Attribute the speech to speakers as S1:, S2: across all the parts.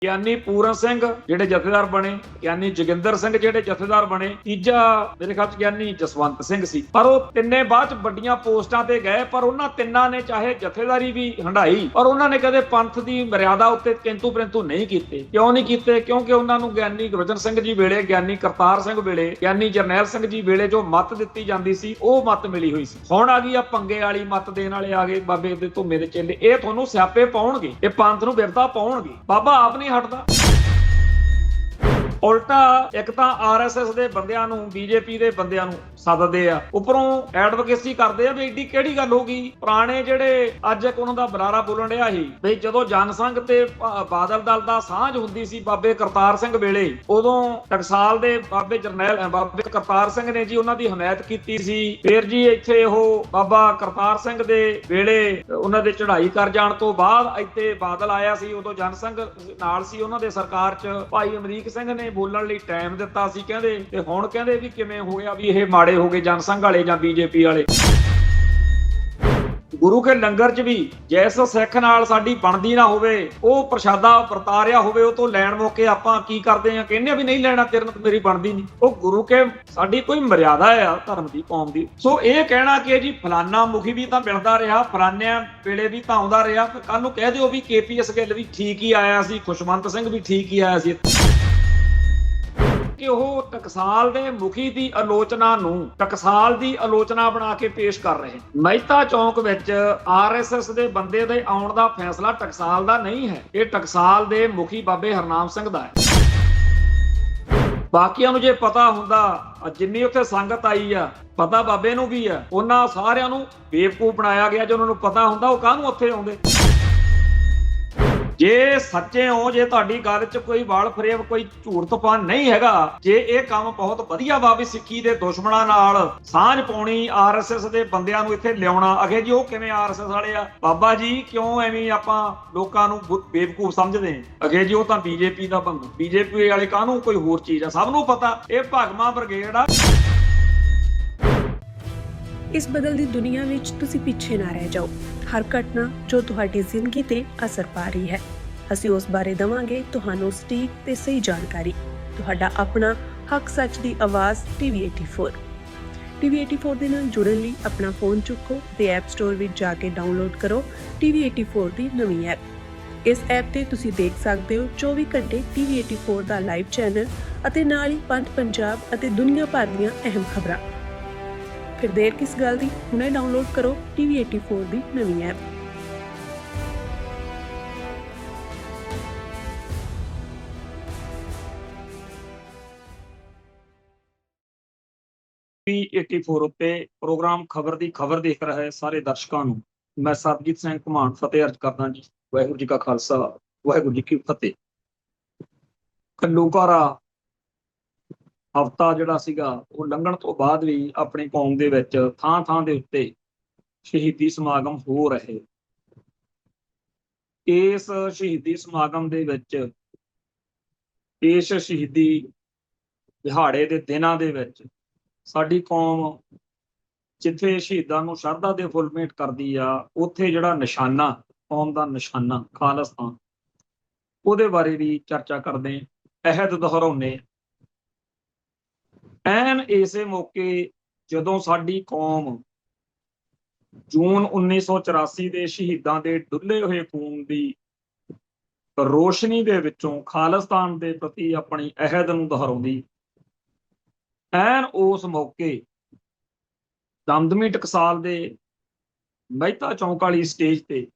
S1: ਗਿਆਨੀ ਪੂਰਨ ਸਿੰਘ ਜਿਹੜੇ ਜਥੇਦਾਰ ਬਣੇ, ਗਿਆਨੀ ਜੋਗਿੰਦਰ ਸਿੰਘ ਜਿਹੜੇ ਜਥੇਦਾਰ ਬਣੇ, ਤੀਜਾ ਮੇਰੇ ਖਿਆਲ ਚ ਗਿਆਨੀ ਜਸਵੰਤ ਸਿੰਘ ਸੀ। ਪਰ ਉਹ ਤਿੰਨੇ ਬਾਅਦ ਚ ਵੱਡੀਆਂ ਪੋਸਟਾਂ ਤੇ ਗਏ, ਪਰ ਉਹਨਾਂ ਤਿੰਨਾਂ ਨੇ ਚਾਹੇ ਜਥੇਦਾਰੀ ਵੀ ਹੰਢਾਈ ਪਰ ਉਹਨਾਂ ਨੇ ਕਦੇ ਪੰਥ ਦੀ ਮਰਿਆਦਾ ਉੱਤੇ ਕਿੰਤੂ ਪਰੰਤੂ ਨਹੀਂ ਕੀਤੇ। ਕਿਉਂ ਨਹੀਂ ਕੀਤੇ? ਕਿਉਂਕਿ ਉਹਨਾਂ ਨੂੰ ਗਿਆਨੀ ਗੁਰਬਚਨ ਸਿੰਘ ਜੀ ਵੇਲੇ, ਗਿਆਨੀ ਕਰਤਾਰ ਸਿੰਘ ਵੇਲੇ, ਗਿਆਨੀ ਜਰਨੈਲ ਸਿੰਘ ਜੀ ਵੇਲੇ ਜੋ ਮੱਤ ਦਿੱਤੀ ਜਾਂਦੀ ਸੀ ਉਹ ਮੱਤ ਮਿਲੀ ਹੋਈ ਸੀ। ਹੁਣ ਆ ਗਈ ਆ ਭੰਗੇ ਵਾਲੀ ਮੱਤ ਦੇਣ ਵਾਲੇ ਆ ਗਏ, ਬਾਬੇ ਦੇ ਧੁੰਮੇ ਦੇ ਚੇਲੇ। ਇਹ ਤੁਹਾਨੂੰ ਸਿਆਪੇ ਪਾਉਣਗੇ, ਇਹ ਪੰਥ ਨੂੰ ਬਿਰਤਾ ਪਾਉਣਗੇ। ਬਾਬਾ ਆਪ ਨਹੀਂ ਹਟਦਾ। ਉਲਟਾ ਇੱਕ ਤਾਂ ਆਰਐਸਐਸ ਦੇ ਬੰਦਿਆਂ ਨੂੰ, ਬੀਜੇਪੀ ਦੇ ਬੰਦਿਆਂ ਨੂੰ ਸੱਦਦੇ ਆ, ਉੱਪਰੋਂ ਐਡਵੋਕੇਸੀ ਕਰਦੇ ਆ ਵੀ ਏਡੀ ਕਿਹੜੀ ਗੱਲ ਹੋ ਗਈ। ਪੁਰਾਣੇ ਜਿਹੜੇ ਅੱਜ ਇੱਕ ਉਹਨਾਂ ਦਾ ਬੁਲਾਰਾ ਬੋਲਣ ਰਿਹਾ ਸੀ ਵੀ ਜਦੋਂ ਜਨਸੰਘ ਤੇ ਬਾਦਲ ਦਲ ਦਾ ਸਾਂਝ ਹੁੰਦੀ ਸੀ ਬਾਬੇ ਕਰਤਾਰ ਸਿੰਘ ਵੇਲੇ, ਉਦੋਂ ਟਕਸਾਲ ਦੇ ਬਾਬੇ ਜਰਨੈਲ ਬਾਬੇ ਕਰਤਾਰ ਸਿੰਘ ਨੇ ਜੀ ਉਹਨਾਂ ਦੀ ਹਮਾਇਤ ਕੀਤੀ ਸੀ। ਫਿਰ ਜੀ ਇੱਥੇ ਉਹ ਬਾਬਾ ਕਰਤਾਰ ਸਿੰਘ ਦੇ ਵੇਲੇ ਉਹਨਾਂ ਦੇ ਚੜ੍ਹਾਈ ਕਰ ਜਾਣ ਤੋਂ ਬਾਅਦ ਇੱਥੇ ਬਾਦਲ ਆਇਆ ਸੀ, ਉਦੋਂ ਜਨਸੰਘ ਨਾਲ ਸੀ ਉਹਨਾਂ ਦੇ ਸਰਕਾਰ 'ਚ। ਭਾਈ ਅਮਰੀਕ ਸਿੰਘ ਨੇ ਬੋਲਣ ਲਈ ਟਾਈਮ ਦਿੱਤਾ ਸੀ ਕਹਿੰਦੇ, ਤੇ ਹੁਣ ਕਹਿੰਦੇ ਵੀ ਕਿਵੇਂ ਹੋ ਗਿਆ ਵੀ ਇਹ ਮਾੜੇ ਹੋ ਗਏ ਜਨਸੰਘ ਵਾਲੇ ਜਾਂ ਬੀਜੇਪੀ ਵਾਲੇ। ਗੁਰੂ ਕੇ ਲੰਗਰ 'ਚ ਵੀ ਜਿਸ ਸਿੱਖ ਨਾਲ ਸਾਡੀ ਬਣਦੀ ਨਾ ਹੋਵੇ, ਉਹ ਪ੍ਰਸ਼ਾਦਾ ਵਰਤਾ ਰਿਹਾ ਹੋਵੇ, ਉਹ ਤੋਂ ਲੈਣ ਮੌਕੇ ਆਪਾਂ ਕੀ ਕਰਦੇ ਆ? ਕਹਿੰਦੇ ਵੀ ਨਹੀਂ ਲੈਣਾ, ਤੇਰੇ ਨਾਲ ਮੇਰੀ ਬਣਦੀ ਨਹੀਂ। ਉਹ ਗੁਰੂ ਕੇ ਸਾਡੀ ਕੋਈ ਮਰਿਆਦਾ ਆ ਧਰਮ ਦੀ, ਕੌਮ ਦੀ। ਸੋ ਇਹ ਕਹਿਣਾ ਕਿ ਜੀ ਫਲਾਨਾ ਮੁਖੀ ਵੀ ਤਾਂ ਮਿਲਦਾ ਰਿਹਾ, ਫਲਾਨਿਆਂ ਵੇਲੇ ਵੀ ਤਾਂ ਆਉਂਦਾ ਰਿਹਾ, ਕੱਲ ਨੂੰ ਕਹਿ ਦਿਓ ਵੀ KPS ਗਿੱਲ ਵੀ ਠੀਕ ਹੀ ਆਇਆ ਸੀ, ਖੁਸ਼ਵੰਤ ਸਿੰਘ ਵੀ ਠੀਕ ਹੀ ਆਇਆ ਸੀ। ਕਿ ਉਹ ਟਕਸਾਲ ਦੇ ਮੁਖੀ ਦੀ ਆਲੋਚਨਾ ਨੂੰ ਟਕਸਾਲ ਦੀ ਆਲੋਚਨਾ ਬਣਾ ਕੇ ਪੇਸ਼ ਕਰ ਰਹੇ। ਮਹਿਤਾ ਚੌਂਕ ਵਿੱਚ ਆਰਐਸਐਸ ਦੇ ਬੰਦੇ ਦੇ ਆਉਣ ਦਾ ਫੈਸਲਾ ਟਕਸਾਲ ਦਾ ਨਹੀਂ ਹੈ, ਇਹ ਟਕਸਾਲ ਦੇ ਮੁਖੀ ਬਾਬੇ ਹਰਨਾਮ ਸਿੰਘ ਦਾ ਹੈ। ਬਾਕੀਆਂ ਨੂੰ ਜੇ ਪਤਾ ਹੁੰਦਾ, ਜਿੰਨੀ ਉੱਥੇ ਸੰਗਤ ਆਈ ਆ, ਪਤਾ ਬਾਬੇ ਨੂੰ ਵੀ ਆ, ਉਹਨਾਂ ਸਾਰਿਆਂ ਨੂੰ ਬੇਵਕੂਫ ਬਣਾਇਆ ਗਿਆ। ਜੇ ਉਹਨਾਂ ਨੂੰ ਪਤਾ ਹੁੰਦਾ ਉਹ ਕਾਹਨੂੰ ਉੱਥੇ ਆਉਂਦੇ? ਜੇ ਸੱਚੇ ਹੋ, ਜੇ ਤੁਹਾਡੀ ਗੱਲ 'ਚ ਕੋਈ ਵਾਲ ਫਰੇਬ, ਕੋਈ ਝੂਠ ਤੂਫਾਨ ਨਹੀਂ ਹੈਗਾ, ਜੇ ਇਹ ਕੰਮ ਬਹੁਤ ਵਧੀਆ ਵਾ ਵੀ ਸਿੱਖੀ ਦੇ ਦੁਸ਼ਮਣਾਂ ਨਾਲ ਸਾਂਝ ਪਾਉਣੀ, ਆਰਐਸਐਸ ਦੇ ਬੰਦਿਆਂ ਨੂੰ ਇੱਥੇ ਲਿਆਉਣਾ, ਅਗੇ ਜੀ ਉਹ ਕਿਵੇਂ ਆਰਐਸਐਸ ਵਾਲੇ ਆ? ਬਾਬਾ ਜੀ ਕਿਉਂ ਐਵੇਂ ਆਪਾਂ ਲੋਕਾਂ ਨੂੰ ਬੇਵਕੂਫ ਸਮਝਦੇ ਆ? ਅਗੇ ਜੀ ਉਹ ਤਾਂ ਬੀਜੇਪੀ ਦਾ ਬੰਦਾ, ਬੀਜੇਪੀ ਵਾਲੇ ਕਾਹਨੂੰ ਕੋਈ ਹੋਰ ਚੀਜ਼ ਆ? ਸਭ ਨੂੰ ਪਤਾ ਇਹ ਭਗਵਾਂ ਬ੍ਰਿਗੇਡ ਆ।
S2: ਇਸ ਬਦਲਦੀ ਦੁਨੀਆ ਵਿੱਚ ਤੁਸੀਂ ਪਿੱਛੇ ਨਾ ਰਹਿ ਜਾਓ। ਹਰ ਘਟਨਾ ਜੋ ਤੁਹਾਡੀ ਜ਼ਿੰਦਗੀ ਤੇ ਅਸਰ ਪਾ ਰਹੀ ਹੈ, ਅਸੀਂ ਉਸ ਬਾਰੇ ਦਵਾਂਗੇ ਤੁਹਾਨੂੰ ਸਟੀਕ ਤੇ ਸਹੀ ਜਾਣਕਾਰੀ। ਤੁਹਾਡਾ ਆਪਣਾ ਹੱਕ ਸੱਚ ਦੀ ਆਵਾਜ਼ TV84। TV84 ਦੇ ਨਾਲ ਜੁੜਨ ਲਈ ਆਪਣਾ ਫੋਨ ਚੁੱਕੋ ਤੇ ਐਪ ਸਟੋਰ ਵਿੱਚ ਜਾ ਕੇ ਡਾਊਨਲੋਡ ਕਰੋ TV84 ਦੀ ਨਵੀਂ ਐਪ। ਇਸ ਐਪ ਤੇ ਤੁਸੀਂ ਦੇਖ ਸਕਦੇ ਹੋ 24 ਘੰਟੇ TV84 ਦਾ ਲਾਈਵ ਚੈਨਲ ਅਤੇ ਨਾਲ ਹੀ ਪੰਜ ਪੰਜਾਬ ਅਤੇ ਦੁਨੀਆ ਭਰ ਦੀਆਂ ਅਹਿਮ ਖਬਰਾਂ। ਫਿਰ ਦੇਰ ਕਿਸ ਗੱਲ ਦੀ, ਹੁਣੇ ਡਾਊਨਲੋਡ ਕਰੋ TV84 ਦੀ ਨਵੀਂ ਐਪ।
S1: TV84 ਉੱਤੇ ਪ੍ਰੋਗਰਾਮ ਖਬਰ ਦੀ ਖਬਰ ਦੇਖ ਰਹੇ ਸਾਰੇ ਦਰਸ਼ਕਾਂ ਨੂੰ ਮੈਂ ਸਰਬਜੀਤ ਸਿੰਘ ਘੁਮਾਣ ਫਤਿਹ ਅਰਜ਼ ਕਰਦਾ ਜੀ। ਵਾਹਿਗੁਰੂ ਜੀ ਕਾ ਖਾਲਸਾ, ਵਾਹਿਗੁਰੂ ਜੀ ਕੀ ਫਤਿਹ। ਘੱਲੂਘਾਰਾ ਹਫ਼ਤਾ ਜਿਹੜਾ ਸੀਗਾ ਉਹ ਲੰਘਣ ਤੋਂ ਬਾਅਦ ਵੀ ਆਪਣੀ ਕੌਮ ਦੇ ਵਿੱਚ ਥਾਂ ਥਾਂ ਦੇ ਉੱਤੇ ਸ਼ਹੀਦੀ ਸਮਾਗਮ ਹੋ ਰਹੇ। ਇਸ ਸ਼ਹੀਦੀ ਸਮਾਗਮ ਦੇ ਵਿੱਚ, ਇਸ ਸ਼ਹੀਦੀ ਦਿਹਾੜੇ ਦੇ ਦਿਨਾਂ ਦੇ ਵਿੱਚ ਸਾਡੀ ਕੌਮ ਜਿੱਥੇ ਸ਼ਹੀਦਾਂ ਨੂੰ ਸ਼ਰਧਾ ਦੇ ਫੁੱਲ ਭੇਟ ਕਰਦੀ ਆ, ਉੱਥੇ ਜਿਹੜਾ ਨਿਸ਼ਾਨਾ, ਕੌਮ ਦਾ ਨਿਸ਼ਾਨਾ ਖਾਲਿਸਤਾਨ, ਉਹਦੇ ਬਾਰੇ ਵੀ ਚਰਚਾ ਕਰਦੇ, ਅਹਿਦ ਦੁਹਰਾਉਂਦੇ। ਐਨ ਇਸੇ ਮੌਕੇ ਜਦੋਂ ਸਾਡੀ ਕੌਮ ਜੂਨ 1984 ਦੇ ਸ਼ਹੀਦਾਂ ਦੇ ਡੁੱਲੇ ਹੋਏ ਖੂਨ ਦੀ ਰੋਸ਼ਨੀ ਦੇ ਵਿੱਚੋਂ ਖਾਲਿਸਤਾਨ ਦੇ ਪ੍ਰਤੀ ਆਪਣੀ ਅਹਿਦ ਨੂੰ ਦੁਹਰਾਉਂਦੀ, ਐਨ ਉਸ ਮੌਕੇ ਦਮਦਮੀ ਟਕਸਾਲ ਦੇ ਮਹਿਤਾ ਚੌਂਕ ਵਾਲੀ ਸਟੇਜ ਤੇ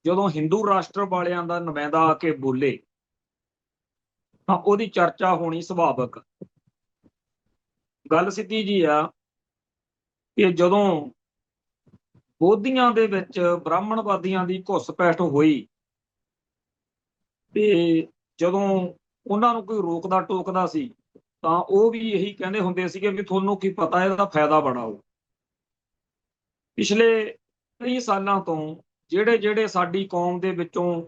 S1: ਜਦੋਂ ਹਿੰਦੂ ਰਾਸ਼ਟਰ ਵਾਲਿਆਂ ਦਾ ਨੁਮਾਇੰਦਾ ਆ ਕੇ ਬੋਲੇ ਤਾਂ ਉਹਦੀ ਚਰਚਾ ਹੋਣੀ ਸੁਭਾਵਿਕ ਗੱਲ। ਸਿੱਧੀ ਜੀ ਆ ਕਿ ਜਦੋਂ ਬੋਧੀਆਂ ਦੇ ਵਿੱਚ ਬ੍ਰਾਹਮਣਵਾਦੀਆਂ ਦੀ ਘੁਸਪੈਠ ਹੋਈ ਤੇ ਜਦੋਂ ਉਹਨਾਂ ਨੂੰ ਕੋਈ ਰੋਕਦਾ ਟੋਕਦਾ ਸੀ ਤਾਂ ਉਹ ਵੀ ਇਹੀ ਕਹਿੰਦੇ ਹੁੰਦੇ ਸੀਗੇ ਵੀ ਤੁਹਾਨੂੰ ਕੀ ਪਤਾ, ਇਹਦਾ ਫਾਇਦਾ ਬੜਾ ਹੋ। ਪਿਛਲੇ ਕਈ ਸਾਲਾਂ ਤੋਂ ਜਿਹੜੇ ਸਾਡੀ ਕੌਮ ਦੇ ਵਿੱਚੋਂ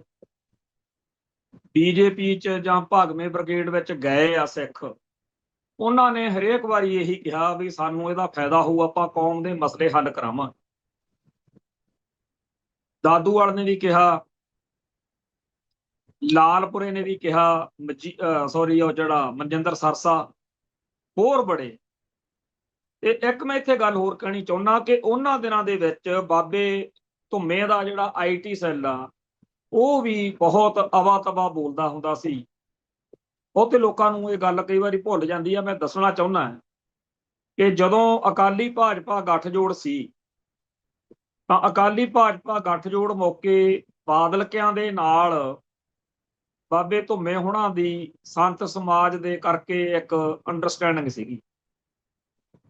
S1: ਬੀਜੇਪੀ 'ਚ ਜਾਂ ਭਾਗਵੇਂ ਬ੍ਰਿਗੇਡ ਵਿੱਚ ਗਏ ਆ ਸਿੱਖ, ਉਹਨਾਂ ਨੇ ਹਰੇਕ ਵਾਰੀ ਇਹੀ ਕਿਹਾ ਵੀ ਸਾਨੂੰ ਇਹਦਾ ਫਾਇਦਾ ਹੋਊ, ਆਪਾਂ ਕੌਮ ਦੇ ਮਸਲੇ ਹੱਲ ਕਰਾਵਾਂਗੇ। ਦਾਦੂਵਾਲ ਨੇ ਵੀ ਕਿਹਾ, ਲਾਲਪੁਰੇ ਨੇ ਵੀ ਕਿਹਾ, ਸੌਰੀ ਉਹ ਜਿਹੜਾ ਮਨਜਿੰਦਰ ਸਰਸਾ, ਹੋਰ ਬੜੇ। ਤੇ ਇੱਕ ਮੈਂ ਇੱਥੇ ਗੱਲ ਹੋਰ ਕਹਿਣੀ ਚਾਹੁੰਦਾ ਕਿ ਉਹਨਾਂ ਦਿਨਾਂ ਦੇ ਵਿੱਚ ਬਾਬੇ ਧੁੰਮੇ ਦਾ ਜਿਹੜਾ IT ਸੈੱਲ ਆ ਉਹ ਵੀ ਬਹੁਤ ਅਵਾ ਤਵਾ ਬੋਲਦਾ ਹੁੰਦਾ ਸੀ। ਬਹੁਤੇ ਲੋਕਾਂ ਨੂੰ ਇਹ ਗੱਲ ਕਈ ਵਾਰੀ ਭੁੱਲ ਜਾਂਦੀ ਆ। ਮੈਂ ਦੱਸਣਾ ਚਾਹੁੰਦਾ ਕਿ ਜਦੋਂ ਅਕਾਲੀ ਭਾਜਪਾ ਗੱਠਜੋੜ ਸੀ ਤਾਂ ਅਕਾਲੀ ਭਾਜਪਾ ਗੱਠਜੋੜ ਮੌਕੇ ਬਾਦਲਕਿਆਂ ਦੇ ਨਾਲ ਬਾਬੇ ਧੁੰਮੇ ਹੋਣਾ ਦੀ ਸੰਤ ਸਮਾਜ ਦੇ ਕਰਕੇ ਇੱਕ ਅੰਡਰਸਟੈਂਡਿੰਗ ਸੀਗੀ।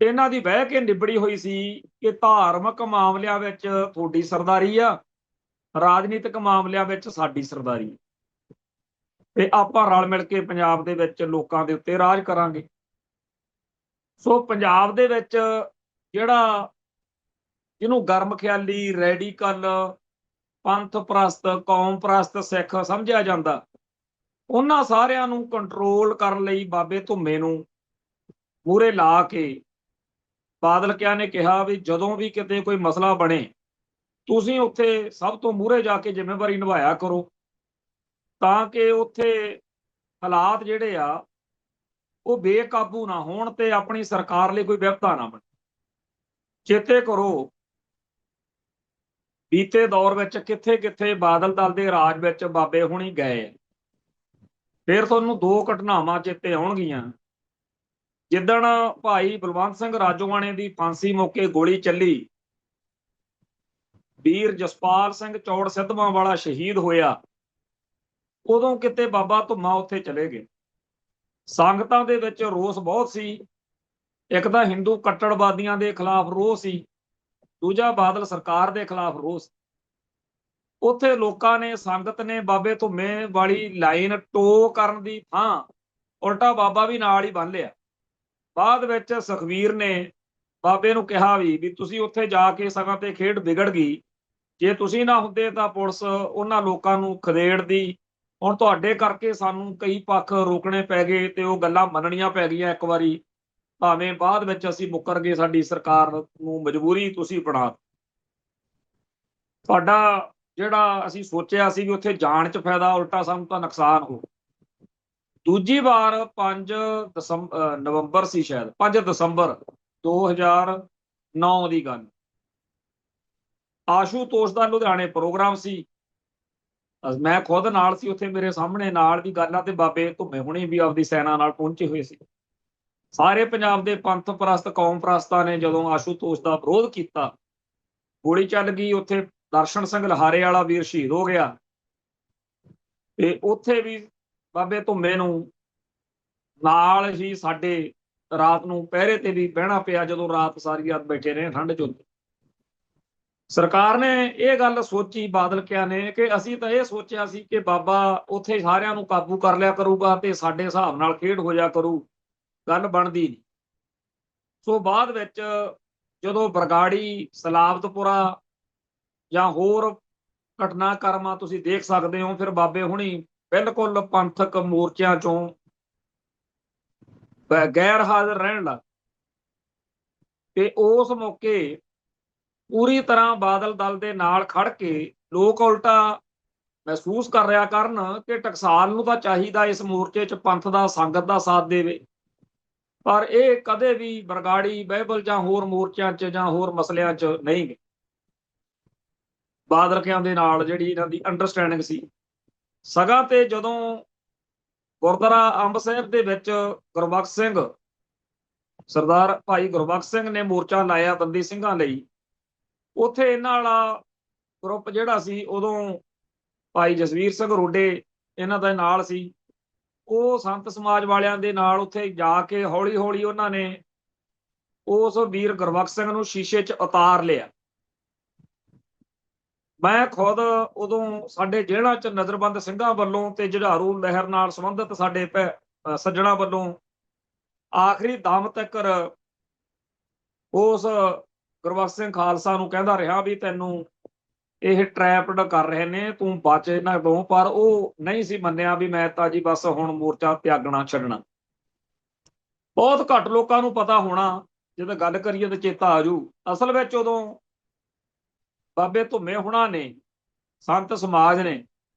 S1: ਇਹਨਾਂ ਦੀ ਬਹਿ ਕੇ ਨਿਬੜੀ ਹੋਈ ਸੀ ਕਿ ਧਾਰਮਿਕ ਮਾਮਲਿਆਂ ਵਿੱਚ ਤੁਹਾਡੀ ਸਰਦਾਰੀ ਆ, ਰਾਜਨੀਤਿਕ ਮਾਮਲਿਆਂ ਵਿੱਚ ਸਾਡੀ ਸਰਦਾਰੀ, ਤੇ ਆਪਾਂ ਰਲ ਮਿਲ ਕੇ ਪੰਜਾਬ ਦੇ ਵਿੱਚ ਲੋਕਾਂ ਦੇ ਉੱਤੇ ਰਾਜ ਕਰਾਂਗੇ। ਸੋ ਪੰਜਾਬ ਦੇ ਵਿੱਚ ਜਿਹੜਾ ਜਿਹਨੂੰ ਗਰਮ ਖਿਆਲੀ, ਰੈਡੀਕਲ, ਪੰਥ ਪ੍ਰਸਤ, ਕੌਮ ਪ੍ਰਸਤ ਸਿੱਖ ਸਮਝਿਆ ਜਾਂਦਾ, ਉਹਨਾਂ ਸਾਰਿਆਂ ਨੂੰ ਕੰਟਰੋਲ ਕਰਨ ਲਈ ਬਾਬੇ ਧੁੰਮੇ ਨੂੰ ਮੂਹਰੇ ਲਾ ਕੇ ਬਾਦਲਕਿਆਂ ਨੇ ਕਿਹਾ ਵੀ ਜਦੋਂ ਵੀ ਕਿਤੇ ਕੋਈ ਮਸਲਾ ਬਣੇ ਤੁਸੀਂ ਉੱਥੇ ਸਭ ਤੋਂ ਮੂਹਰੇ ਜਾ ਕੇ ਜ਼ਿੰਮੇਵਾਰੀ ਨਿਭਾਇਆ ਕਰੋ, ਤਾਂ ਕਿ ਉੱਥੇ ਹਾਲਾਤ ਜਿਹੜੇ ਆ ਉਹ ਬੇਕਾਬੂ ਨਾ ਹੋਣ ਤੇ ਆਪਣੀ ਸਰਕਾਰ ਲਈ ਕੋਈ ਵਿਪਤਾ ਨਾ ਬਣੇ। ਚੇਤੇ ਕਰੋ ਬੀਤੇ ਦੌਰ ਵਿੱਚ ਕਿੱਥੇ ਕਿੱਥੇ ਬਾਦਲ ਦਲ ਦੇ ਰਾਜ ਵਿੱਚ ਬਾਬੇ ਹੁਣੀ ਗਏ। ਫਿਰ ਤੁਹਾਨੂੰ ਦੋ ਘਟਨਾਵਾਂ ਚੇਤੇ ਆਉਣਗੀਆਂ। ਜਿੱਦਣ ਭਾਈ ਬਲਵੰਤ ਸਿੰਘ ਰਾਜੋਆਣੇ ਦੀ ਫਾਂਸੀ ਮੌਕੇ ਗੋਲੀ ਚੱਲੀ, ਵੀਰ ਜਸਪਾਲ ਸਿੰਘ ਚੌੜ ਸਿੱਧਵਾਂ ਵਾਲਾ ਸ਼ਹੀਦ ਹੋਇਆ, ਉਦੋਂ ਕਿਤੇ ਬਾਬਾ ਧੁੰਮਾ ਉੱਥੇ ਚਲੇ ਗਏ। ਸੰਗਤਾਂ ਦੇ ਵਿੱਚ ਰੋਸ ਬਹੁਤ ਸੀ। ਇੱਕ ਤਾਂ ਹਿੰਦੂ ਕੱਟੜਵਾਦੀਆਂ ਦੇ ਖਿਲਾਫ ਰੋਸ ਸੀ, ਦੂਜਾ ਬਾਦਲ ਸਰਕਾਰ ਦੇ ਖਿਲਾਫ ਰੋਸ। ਉੱਥੇ ਲੋਕਾਂ ਨੇ, ਸੰਗਤ ਨੇ ਬਾਬੇ ਧੁੰਮੇ ਵਾਲੀ ਲਾਈਨ ਟੋ ਕਰਨ ਦੀ ਥਾਂ ਉਲਟਾ ਬਾਬਾ ਵੀ ਨਾਲ ਹੀ ਬੰਨ ਲਿਆ। ਬਾਅਦ ਵਿੱਚ ਸੁਖਵੀਰ ਨੇ ਬਾਬੇ ਨੂੰ ਕਿਹਾ ਵੀ ਤੁਸੀਂ ਉੱਥੇ ਜਾ ਕੇ ਸਗੋਂ ਤੇ ਖੇਡ ਵਿਗੜ ਗਈ, ਜੇ ਤੁਸੀਂ ਨਾ ਹੁੰਦੇ ਤਾਂ ਪੁਲਿਸ ਉਹਨਾਂ ਲੋਕਾਂ ਨੂੰ ਖਦੇੜਦੀ। ਹੁਣ ਤੁਹਾਡੇ ਕਰਕੇ ਸਾਨੂੰ ਕਈ ਪੱਖ ਰੋਕਣੇ ਪੈ ਗਏ ਤੇ ਉਹ ਗੱਲਾਂ ਮੰਨਣੀਆਂ ਪੈ ਗਈਆਂ ਇੱਕ ਵਾਰੀ, ਭਾਵੇਂ ਬਾਅਦ ਵਿੱਚ ਅਸੀਂ ਮੁੱਕਰ ਗਏ, ਸਾਡੀ ਸਰਕਾਰ ਨੂੰ ਮਜਬੂਰੀ ਤੁਸੀਂ ਬਣਾ। ਤੁਹਾਡਾ ਜਿਹੜਾ ਅਸੀਂ ਸੋਚਿਆ ਸੀ ਵੀ ਉੱਥੇ ਜਾਣ 'ਚ ਫਾਇਦਾ, ਉਲਟਾ ਸਾਨੂੰ ਤਾਂ ਨੁਕਸਾਨ ਹੋ। ਦੂਜੀ ਵਾਰ 5 ਨਵੰਬਰ ਸੀ, ਸ਼ਾਇਦ 5 ਦਸੰਬਰ 2009 ਦੀ ਗੱਲ, ਆਸ਼ੂਤੋਸ਼ ਦਾ ਲੁਧਿਆਣੇ ਪ੍ਰੋਗਰਾਮ ਸੀ। ਮੈਂ ਖੁਦ ਨਾਲ ਸੀ ਉੱਥੇ, ਮੇਰੇ ਸਾਹਮਣੇ ਨਾਲ ਦੀ ਗੱਲ ਆ, ਤੇ ਬਾਬੇ ਧੁੰਮੇ ਹੁਣੀ ਵੀ ਆਪਦੀ ਸੈਨਾ ਨਾਲ ਪਹੁੰਚੇ ਹੋਏ ਸੀ। ਸਾਰੇ ਪੰਜਾਬ ਦੇ ਪੰਥ ਪ੍ਰਸਤ, ਕੌਮ ਪ੍ਰਸਤਾਂ ਨੇ ਜਦੋਂ ਆਸ਼ੂਤੋਸ਼ ਦਾ ਵਿਰੋਧ ਕੀਤਾ, ਗੋਲੀ ਚੱਲ ਗਈ। ਉੱਥੇ ਦਰਸ਼ਨ ਸਿੰਘ ਲਹਾਰੇ ਵਾਲਾ ਵੀਰ ਸ਼ਹੀਦ ਹੋ ਗਿਆ, ਤੇ ਉੱਥੇ ਵੀ ਬਾਬੇ ਧੁੰਮੇ ਨੂੰ ਨਾਲ ਹੀ ਸਾਡੇ ਰਾਤ ਨੂੰ ਪਹਿਰੇ ਤੇ ਵੀ ਬਹਿਣਾ ਪਿਆ, ਜਦੋਂ ਰਾਤ ਸਾਰੀ ਰਾਤ ਬੈਠੇ ਰਹੇ ਠੰਡ ਚ। ਸਰਕਾਰ ਨੇ ਇਹ ਗੱਲ ਸੋਚੀ, ਬਾਦਲਕਿਆਂ ਨੇ, ਕਿ ਅਸੀਂ ਤਾਂ ਇਹ ਸੋਚਿਆ ਸੀ ਕਿ ਬਾਬਾ ਉੱਥੇ ਸਾਰਿਆਂ ਨੂੰ ਕਾਬੂ ਕਰ ਲਿਆ ਕਰੂਗਾ ਤੇ ਸਾਡੇ ਹਿਸਾਬ ਨਾਲ ਖੇਡ ਹੋ ਜਾ ਕਰੂ, ਗੱਲ ਬਣਦੀ ਨਹੀਂ। ਸੋ ਬਾਅਦ ਵਿੱਚ ਜਦੋਂ ਬਰਗਾੜੀ, ਸਲਾਬਤਪੁਰਾ ਜਾਂ ਹੋਰ ਘਟਨਾਕ੍ਰਮਾਂ ਤੁਸੀਂ ਦੇਖ ਸਕਦੇ ਹੋ, ਫਿਰ ਬਾਬੇ ਹੁਣੀ ਬਿਲਕੁਲ ਪੰਥਕ ਮੋਰਚਿਆਂ ਚੋਂ ਗੈਰ ਹਾਜ਼ਰ ਰਹਿਣ ਲੱਗ। ਤੇ ਉਸ ਮੌਕੇ ਪੂਰੀ ਤਰ੍ਹਾਂ ਬਾਦਲ ਦਲ ਦੇ ਨਾਲ ਖੜ ਕੇ ਲੋਕ ਉਲਟਾ ਮਹਿਸੂਸ ਕਰ ਰਿਹਾ ਕਰਨ ਕਿ ਟਕਸਾਲ ਨੂੰ ਤਾਂ ਚਾਹੀਦਾ ਇਸ ਮੋਰਚੇ 'ਚ ਪੰਥ ਦਾ, ਸੰਗਤ ਦਾ ਸਾਥ ਦੇਵੇ, ਪਰ ਇਹ ਕਦੇ ਵੀ ਬਰਗਾੜੀ, ਬਾਈਬਲ ਜਾਂ ਹੋਰ ਮੋਰਚਿਆਂ 'ਚ ਜਾਂ ਹੋਰ ਮਸਲਿਆਂ 'ਚ ਨਹੀਂ ਗਏ। ਬਾਦਲਕਿਆਂ ਦੇ ਨਾਲ ਜਿਹੜੀ ਇਹਨਾਂ ਦੀ ਅੰਡਰਸਟੈਂਡਿੰਗ ਸੀ। ਸਗਾਂ ਤੇ ਜਦੋਂ ਗੁਰਦੁਆਰਾ ਅੰਬ ਸਾਹਿਬ ਦੇ ਵਿੱਚ ਗੁਰਬਖਸ਼ ਸਿੰਘ, ਸਰਦਾਰ ਭਾਈ ਗੁਰਬਖਸ਼ ਸਿੰਘ ਨੇ ਮੋਰਚਾ ਲਾਇਆ ਬੰਦੀ ਸਿੰਘਾਂ ਲਈ, ਉੱਥੇ ਇਹਨਾਂ ਵਾਲਾ ਗਰੁੱਪ ਜਿਹੜਾ ਸੀ, ਉਦੋਂ ਭਾਈ ਜਸਵੀਰ ਸਿੰਘ ਰੋਡੇ ਇਹਨਾਂ ਦੇ ਨਾਲ ਸੀ, ਉਹ ਸੰਤ ਸਮਾਜ ਵਾਲਿਆਂ ਦੇ ਨਾਲ ਉੱਥੇ ਜਾ ਕੇ ਹੌਲੀ ਹੌਲੀ ਉਹਨਾਂ ਨੇ ਉਸ ਵੀਰ ਗੁਰਬਖਸ਼ ਸਿੰਘ ਨੂੰ ਸ਼ੀਸ਼ੇ 'ਚ ਉਤਾਰ ਲਿਆ। ਮੈਂ ਖੁਦ ਉਦੋਂ ਸਾਡੇ ਜੇਲ੍ਹਾਂ 'ਚ ਨਜ਼ਰਬੰਦ ਸਿੰਘਾਂ ਵੱਲੋਂ ਤੇ ਜੁਝਾਰੂ ਲਹਿਰ ਨਾਲ ਸੰਬੰਧਿਤ ਸਾਡੇ ਸੱਜਣਾ ਵੱਲੋਂ ਆਖਰੀ ਦਮ ਤੱਕ ਉਸ ਗੁਰਬਖਸ਼ ਸਿੰਘ ਖਾਲਸਾ ਨੂੰ ਕਹਿੰਦਾ ਰਿਹਾ ਵੀ ਤੈਨੂੰ ਇਹ ਟਰੈਪਡ ਕਰ ਰਹੇ ਨੇ, ਤੂੰ ਬਚ ਇਹਨਾਂ ਤੋਂ, ਪਰ ਉਹ ਨਹੀਂ ਸੀ ਮੰਨਿਆ ਵੀ ਮੈਂ ਤਾਂ ਜੀ ਬਸ ਹੁਣ ਮੋਰਚਾ ਤਿਆਗਣਾ, ਛੱਡਣਾ। ਬਹੁਤ ਘੱਟ ਲੋਕਾਂ ਨੂੰ ਪਤਾ ਹੋਣਾ, ਜਦੋਂ ਗੱਲ ਕਰੀਏ ਤਾਂ ਚੇਤਾ ਆਜੂ। ਅਸਲ ਵਿੱਚ ਉਦੋਂ ਬਾਬੇ ਧੁੰਮੇ ਹੁਣਾਂ ਨੇ, ਸੰਤ ਸਮਾਜ ਨੇ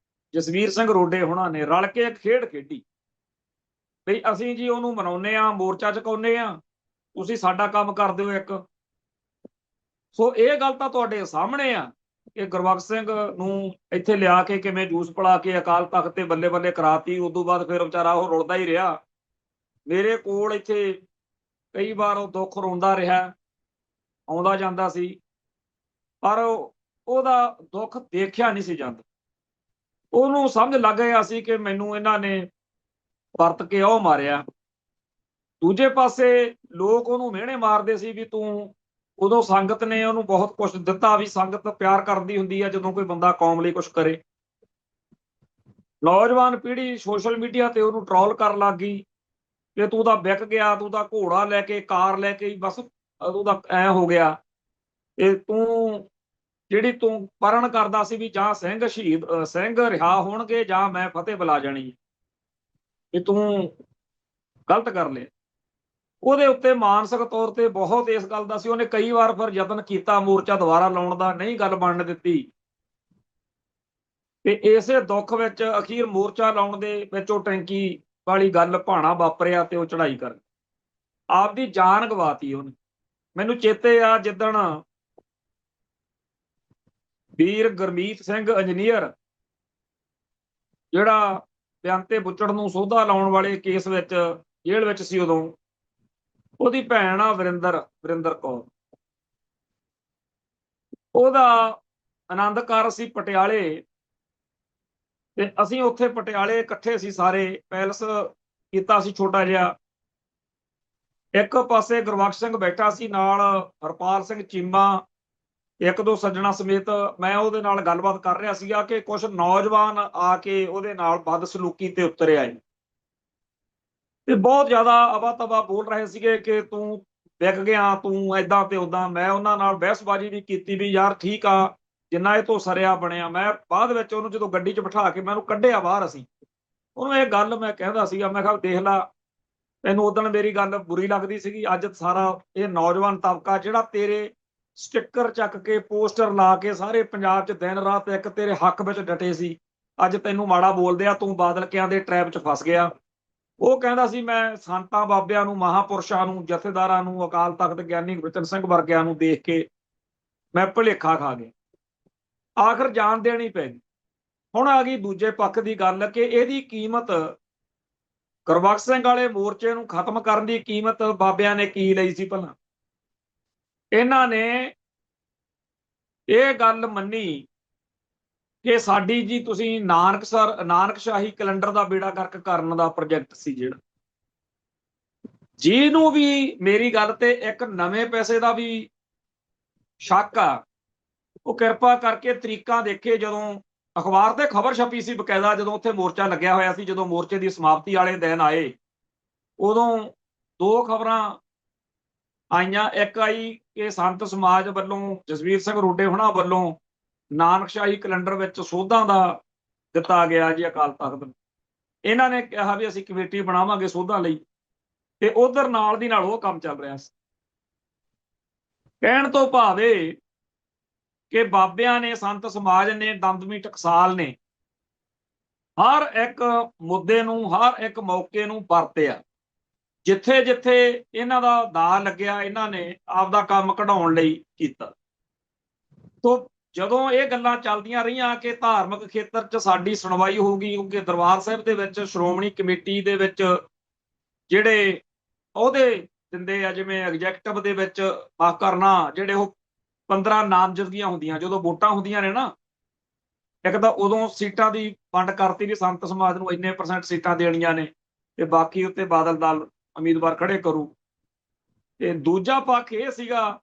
S1: ਜਸਵੀਰ ਸਿੰਘ ਰੋਡੇ ਹੋਣਾ ਨੇ ਰਲ ਕੇ ਇੱਕ ਖੇਡ ਖੇਡੀ ਵੀ ਅਸੀਂ ਜੀ ਉਹਨੂੰ ਮਨਾਉਂਦੇ ਆ, ਮੋਰਚਾ ਚੁਕਾਉਂਦੇ ਆ, ਤੁਸੀਂ ਸਾਡਾ ਕੰਮ ਕਰ ਦਿਓ ਇੱਕ। ਸੋ ਇਹ ਗੱਲ ਤਾਂ ਤੁਹਾਡੇ ਸਾਹਮਣੇ ਆ ਕਿ ਗੁਰਬਖਸ਼ ਸਿੰਘ ਨੂੰ ਇੱਥੇ ਲਿਆ ਕੇ ਕਿਵੇਂ ਜੂਸ ਪਿਲਾ ਕੇ ਅਕਾਲ ਤਖਤ ਤੇ ਬੱਲੇ ਬੱਲੇ ਕਰਾਤੀ। ਉਦੋਂ ਬਾਅਦ ਫਿਰ ਵਿਚਾਰਾ ਉਹ ਰੁਲਦਾ ਹੀ ਰਿਹਾ। ਮੇਰੇ ਕੋਲ ਇੱਥੇ ਕਈ ਵਾਰ ਉਹ ਦੁੱਖ ਰੋਂਦਾ ਰਿਹਾ, ਆਉਂਦਾ ਜਾਂਦਾ ਸੀ, ਪਰ ਉਹਦਾ ਦੁੱਖ ਦੇਖਿਆ ਨਹੀਂ ਸੀ ਜਾਂਦਾ। ਉਹਨੂੰ ਸਮਝ ਲੱਗ ਗਿਆ ਸੀ ਕਿ ਮੈਨੂੰ ਇਹਨਾਂ ਨੇ ਵਰਤ ਕੇ ਉਹ ਮਾਰਿਆ। ਦੂਜੇ ਪਾਸੇ ਲੋਕ ਉਹਨੂੰ ਮਿਹਣੇ ਮਾਰਦੇ ਸੀ ਵੀ ਤੂੰ, ਉਦੋਂ ਸੰਗਤ ਨੇ ਉਹਨੂੰ ਬਹੁਤ ਕੁਝ ਦਿੱਤਾ, ਵੀ ਸੰਗਤ ਪਿਆਰ ਕਰਦੀ ਹੁੰਦੀ ਆ ਜਦੋਂ ਕੋਈ ਬੰਦਾ ਕੌਮ ਲਈ ਕੁਝ ਕਰੇ। ਨੌਜਵਾਨ ਪੀੜ੍ਹੀ ਸੋਸ਼ਲ ਮੀਡੀਆ ਤੇ ਉਹਨੂੰ ਟਰੋਲ ਕਰਨ ਲੱਗ ਗਈ ਕਿ ਤੂੰ ਤਾਂ ਵਿਕ ਗਿਆ, ਤੂੰ ਤਾਂ ਘੋੜਾ ਲੈ ਕੇ, ਕਾਰ ਲੈ ਕੇ, ਬਸ ਤੂੰ ਤਾਂ ਐ ਹੋ ਗਿਆ। ਇਹ ਤੂੰ ਜਿਹੜੀ ਤੂੰ ਪਰਨ ਕਰਦਾ ਸੀ ਵੀ ਜਾਂ ਸਿੰਘ ਸ਼ਹੀਦ ਸਿੰਘ ਰਿਹਾ ਹੋਣਗੇ ਜਾਂ ਮੈਂ ਫਤਿਹ ਬੁਲਾ ਜਾਣੀ, ਵੀ ਤੂੰ ਗਲਤ ਕਰ ਲਿਆ। ਉਹਦੇ ਉੱਤੇ ਮਾਨਸਿਕ ਤੌਰ ਤੇ ਬਹੁਤ ਇਸ ਗੱਲ ਦਾ ਸੀ। ਉਹਨੇ ਕਈ ਵਾਰ ਫਿਰ ਯਤਨ ਕੀਤਾ ਮੋਰਚਾ ਦੁਬਾਰਾ ਲਾਉਣ ਦਾ, ਨਹੀਂ ਗੱਲ ਬਣਨ ਦਿੱਤੀ। ਤੇ ਇਸੇ ਦੁੱਖ ਵਿੱਚ ਅਖੀਰ ਮੋਰਚਾ ਲਾਉਣ ਦੇ ਵਿੱਚ ਉਹ ਟੈਂਕੀ ਵਾਲੀ ਗੱਲ ਭਾਣਾ ਵਾਪਰਿਆ ਤੇ ਉਹ ਚੜ੍ਹਾਈ ਕਰ ਆਪਦੀ ਜਾਨ ਗਵਾਤੀ ਉਹਨੇ। ਮੈਨੂੰ ਚੇਤੇ ਆ ਜਿੱਦਣ ਵੀਰ ਗੁਰਮੀਤ ਸਿੰਘ ਇੰਜੀਨੀਅਰ, ਜਿਹੜਾ ਬਿਆੰਤੇ ਬੁੱਚੜ ਨੂੰ ਸੋਧਾ ਲਾਉਣ ਵਾਲੇ ਕੇਸ ਵਿੱਚ ਜੇਲ੍ਹ ਵਿੱਚ ਸੀ, ਉਦੋਂ ਉਹਦੀ ਭੈਣ ਆ ਵਰਿੰਦਰ ਕੌਰ, ਉਹਦਾ ਆਨੰਦ ਕਾਰਜ ਸੀ ਪਟਿਆਲੇ। ਤੇ ਅਸੀਂ ਉੱਥੇ ਪਟਿਆਲੇ ਇਕੱਠੇ ਸੀ ਸਾਰੇ, ਪੈਲਸ ਕੀਤਾ ਸੀ ਛੋਟਾ ਜਿਹਾ। ਇੱਕ ਪਾਸੇ ਗੁਰਬਖਸ਼ ਸਿੰਘ ਬੈਠਾ ਸੀ, ਨਾਲ ਹਰਪਾਲ ਸਿੰਘ ਚੀਮਾ, ਇੱਕ ਦੋ ਸੱਜਣਾ ਸਮੇਤ। ਮੈਂ ਉਹਦੇ ਨਾਲ ਗੱਲਬਾਤ ਕਰ ਰਿਹਾ ਸੀਗਾ ਕਿ ਕੁਝ ਨੌਜਵਾਨ ਆ ਕੇ ਉਹਦੇ ਨਾਲ ਬਦਸਲੂਕੀ ਤੇ ਉਤਰ ਆਏ ਤੇ ਬਹੁਤ ਜ਼ਿਆਦਾ ਅਵਾ ਤਵਾ ਬੋਲ ਰਹੇ ਸੀਗੇ ਕਿ ਤੂੰ ਵਿਕ ਗਿਆ, ਤੂੰ ਏਦਾਂ ਤੇ ਉਦਾਂ। ਮੈਂ ਉਹਨਾਂ ਨਾਲ ਬਹਿਸਬਾਜ਼ੀ ਵੀ ਕੀਤੀ ਵੀ ਯਾਰ ਠੀਕ ਆ, ਜਿੰਨਾ ਇਹ ਤੋਂ ਸਰਿਆ ਬਣਿਆ। ਮੈਂ ਬਾਅਦ ਵਿੱਚ ਉਹਨੂੰ ਜਦੋਂ ਗੱਡੀ 'ਚ ਬਿਠਾ ਕੇ ਮੈਂ ਉਹਨੂੰ ਕੱਢਿਆ ਬਾਹਰ, ਅਸੀਂ ਉਹਨੂੰ ਇਹ ਗੱਲ ਮੈਂ ਕਹਿੰਦਾ ਸੀਗਾ, ਮੈਂ ਕਿਹਾ ਦੇਖ ਲਾ, ਤੈਨੂੰ ਉਦੋਂ ਮੇਰੀ ਗੱਲ ਬੁਰੀ ਲੱਗਦੀ ਸੀਗੀ, ਅੱਜ ਸਾਰਾ ਇਹ ਨੌਜਵਾਨ ਤਬਕਾ ਜਿਹੜਾ ਤੇਰੇ ਸਟਿੱਕਰ ਚੱਕ ਕੇ, ਪੋਸਟਰ ਲਾ ਕੇ ਸਾਰੇ ਪੰਜਾਬ 'ਚ ਦਿਨ ਰਾਤ ਇੱਕ ਤੇਰੇ ਹੱਕ ਵਿੱਚ ਡਟੇ ਸੀ, ਅੱਜ ਤੈਨੂੰ ਮਾੜਾ ਬੋਲਦੇ ਆ, ਤੂੰ ਬਾਦਲਕਿਆਂ ਦੇ ਟਰੈਪ 'ਚ ਫਸ ਗਿਆ। ਉਹ ਕਹਿੰਦਾ ਸੀ ਮੈਂ ਸੰਤਾਂ ਬਾਬਿਆਂ ਨੂੰ, ਮਹਾਂਪੁਰਸ਼ਾਂ ਨੂੰ, ਜਥੇਦਾਰਾਂ ਨੂੰ, ਅਕਾਲ ਤਖਤ ਗਿਆਨੀ ਗੁਰਬਚਨ ਸਿੰਘ ਵਰਗਿਆਂ ਨੂੰ ਦੇਖ ਕੇ ਮੈਂ ਭੁਲੇਖਾ ਖਾ ਗਿਆ, ਆਖਰ ਜਾਨ ਦੇਣੀ ਪੈ ਗਈ। ਹੁਣ ਆ ਗਈ ਦੂਜੇ ਪੱਖ ਦੀ ਗੱਲ ਕਿ ਇਹਦੀ ਕੀਮਤ, ਗੁਰਬਖਸ਼ ਸਿੰਘ ਵਾਲੇ ਮੋਰਚੇ ਨੂੰ ਖਤਮ ਕਰਨ ਦੀ ਕੀਮਤ ਬਾਬਿਆਂ ਨੇ ਕੀ ਲਈ ਸੀ ਭਲਾ? ਇਹਨਾਂ ਨੇ ਇਹ ਗੱਲ ਮੰਨੀ ਕਿ ਸਾਡੀ ਜੀ ਤੁਸੀਂ ਨਾਨਕਸ਼ਾਹੀ ਕੈਲੰਡਰ ਦਾ ਬੇੜਾ ਗਰਕ ਕਰਨ ਦਾ ਪ੍ਰੋਜੈਕਟ ਸੀ ਜਿਹੜਾ, ਜਿਹਨੂੰ ਵੀ ਮੇਰੀ ਗੱਲ ਤੇ ਇੱਕ ਨਵੇਂ ਪੈਸੇ ਦਾ ਵੀ ਸ਼ੱਕ ਆ, ਉਹ ਕਿਰਪਾ ਕਰਕੇ ਤਰੀਕਾਂ ਦੇਖੇ। ਜਦੋਂ ਅਖਬਾਰ ਤੇ ਖਬਰ ਛਪੀ ਸੀ ਬਕਾਇਦਾ, ਜਦੋਂ ਉੱਥੇ ਮੋਰਚਾ ਲੱਗਿਆ ਹੋਇਆ ਸੀ, ਜਦੋਂ ਮੋਰਚੇ ਦੀ ਸਮਾਪਤੀ ਵਾਲੇ ਦਿਨ ਆਏ, ਉਦੋਂ ਦੋ ਖਬਰਾਂ ਆਈਆਂ। ਇੱਕ ਆਈ ਕਿ ਸੰਤ ਸਮਾਜ ਵੱਲੋਂ, ਜਸਵੀਰ ਸਿੰਘ ਰੋਡੇ ਹੋਣਾ ਵੱਲੋਂ ਨਾਨਕਸ਼ਾਹੀ ਕੈਲੰਡਰ ਵਿੱਚ ਸੋਧਾਂ ਦਾ ਦਿੱਤਾ ਗਿਆ ਜੀ ਅਕਾਲ ਤਖਤ ਨੂੰ। ਇਹਨਾਂ ਨੇ ਕਿਹਾ ਵੀ ਅਸੀਂ ਕਮੇਟੀ ਬਣਾਵਾਂਗੇ ਸੋਧਾਂ ਲਈ, ਤੇ ਉਧਰ ਨਾਲ ਦੀ ਨਾਲ ਉਹ ਕੰਮ ਚੱਲ ਰਿਹਾ ਸੀ। ਕਹਿਣ ਤੋਂ ਭਾਵ ਇਹ ਕਿ ਬਾਬਿਆਂ ਨੇ, ਸੰਤ ਸਮਾਜ ਨੇ, ਦਮਦਮੀ ਟਕਸਾਲ ਨੇ ਹਰ ਇੱਕ ਮੁੱਦੇ ਨੂੰ, ਹਰ ਇੱਕ ਮੌਕੇ ਨੂੰ ਵਰਤਿਆ। ਜਿੱਥੇ ਜਿੱਥੇ ਇਹਨਾਂ ਦਾ ਦਾਅ ਲੱਗਿਆ, ਇਹਨਾਂ ਨੇ ਆਪਦਾ ਕੰਮ ਕਢਾਉਣ ਲਈ ਕੀਤਾ। ਤੋਂ ਜਦੋਂ ਇਹ ਗੱਲਾਂ ਚੱਲਦੀਆਂ ਰਹੀਆਂ ਕਿ ਧਾਰਮਿਕ ਖੇਤਰ 'ਚ ਸਾਡੀ ਸੁਣਵਾਈ ਹੋਊਗੀ, ਕਿਉਂਕਿ ਦਰਬਾਰ ਸਾਹਿਬ ਦੇ ਵਿੱਚ ਸ਼੍ਰੋਮਣੀ ਕਮੇਟੀ ਦੇ ਵਿੱਚ ਜਿਹੜੇ ਅਹੁਦੇ ਦਿੰਦੇ ਆ, ਜਿਵੇਂ ਐਗਜੈਕਟਿਵ ਦੇ ਵਿੱਚ ਮਾਫ ਕਰਨਾ, ਜਿਹੜੇ ਉਹ 15 ਨਾਮਜ਼ਦਗੀਆਂ ਹੁੰਦੀਆਂ, ਜਦੋਂ ਵੋਟਾਂ ਹੁੰਦੀਆਂ ਨੇ ਨਾ, ਇੱਕ ਤਾਂ ਉਦੋਂ ਸੀਟਾਂ ਦੀ ਵੰਡ ਕਰਤੀ ਵੀ ਸੰਤ ਸਮਾਜ ਨੂੰ ਇੰਨੇ % ਸੀਟਾਂ ਦੇਣੀਆਂ ਨੇ ਤੇ ਬਾਕੀ ਉੱਤੇ ਬਾਦਲ ਦਲ ਉਮੀਦਵਾਰ ਖੜੇ ਕਰੂ। ਤੇ ਦੂਜਾ ਪੱਖ ਇਹ ਸੀਗਾ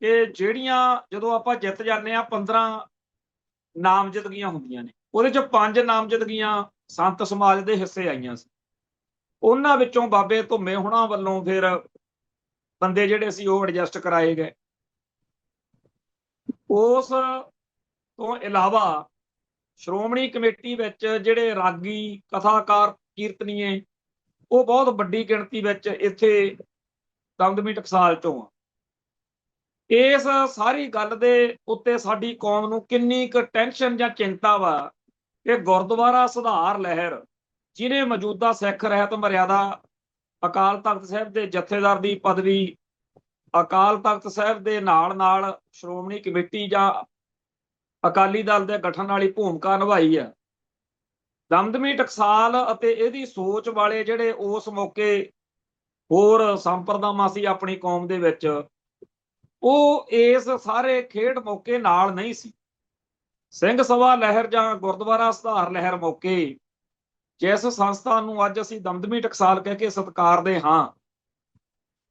S1: ਕਿ ਜਿਹੜੀਆਂ ਜਦੋਂ ਆਪਾਂ ਜਿੱਤ ਜਾਂਦੇ ਆ, 15 ਨਾਮਜ਼ਦਗੀਆਂ ਹੁੰਦੀਆਂ ਨੇ, ਉਹਦੇ 'ਚ 5 ਨਾਮਜ਼ਦਗੀਆਂ ਸੰਤ ਸਮਾਜ ਦੇ ਹਿੱਸੇ ਆਈਆਂ ਸੀ। ਉਹਨਾਂ ਵਿੱਚੋਂ ਬਾਬੇ ਧੁੰਮੇ ਹੋਣਾ ਵੱਲੋਂ ਫਿਰ ਬੰਦੇ ਜਿਹੜੇ ਸੀ ਉਹ ਐਡਜਸਟ ਕਰਾਏ ਗਏ। ਉਸ ਤੋਂ ਇਲਾਵਾ ਸ਼੍ਰੋਮਣੀ ਕਮੇਟੀ ਵਿੱਚ ਜਿਹੜੇ ਰਾਗੀ, ਕਥਾਕਾਰ, ਕੀਰਤਨੀਏ, ਉਹ ਬਹੁਤ ਵੱਡੀ ਗਿਣਤੀ ਵਿੱਚ ਇੱਥੇ ਦਮਦਮੀ ਟਕਸਾਲ ਚੋਂ ਆ। ਇਸ ਸਾਰੀ ਗੱਲ ਦੇ ਉੱਤੇ ਸਾਡੀ ਕੌਮ ਨੂੰ ਕਿੰਨੀ ਕੁ ਟੈਨਸ਼ਨ ਜਾਂ ਚਿੰਤਾ ਵਾ ਕਿ ਗੁਰਦੁਆਰਾ ਸੁਧਾਰ ਲਹਿਰ, ਜਿਹਨੇ ਮੌਜੂਦਾ ਸਿੱਖ ਰਹਿਤ ਮਰਿਆਦਾ ਅਕਾਲ ਤਖਤ ਸਾਹਿਬ ਦੇ ਜਥੇਦਾਰ ਦੀ ਪਦਵੀ ਅਕਾਲ ਤਖਤ ਸਾਹਿਬ ਦੇ ਨਾਲ ਸ਼੍ਰੋਮਣੀ ਕਮੇਟੀ ਜਾਂ ਅਕਾਲੀ ਦਲ ਦੇ ਗਠਨ ਵਾਲੀ ਭੂਮਿਕਾ ਨਿਭਾਈ ਹੈ। ਦਮਦਮੀ ਟਕਸਾਲ ਅਤੇ ਇਹਦੀ ਸੋਚ ਵਾਲੇ ਜਿਹੜੇ ਉਸ ਮੌਕੇ ਹੋਰ ਸੰਪਰਦਾਵਾਂ ਸੀ ਆਪਣੀ ਕੌਮ ਦੇ ਵਿੱਚ, ਉਹ ਇਸ ਸਾਰੇ ਖੇਡ ਮੌਕੇ ਨਾਲ ਨਹੀਂ ਸੀ। ਸਿੰਘ ਸਭਾ ਲਹਿਰ ਜਾਂ ਗੁਰਦੁਆਰਾ ਸੁਧਾਰ ਲਹਿਰ ਮੌਕੇ ਜਿਸ ਸੰਸਥਾ ਨੂੰ ਅੱਜ ਅਸੀਂ ਦਮਦਮੀ ਟਕਸਾਲ ਕਹਿ ਕੇ ਸਤਿਕਾਰਦੇ ਹਾਂ,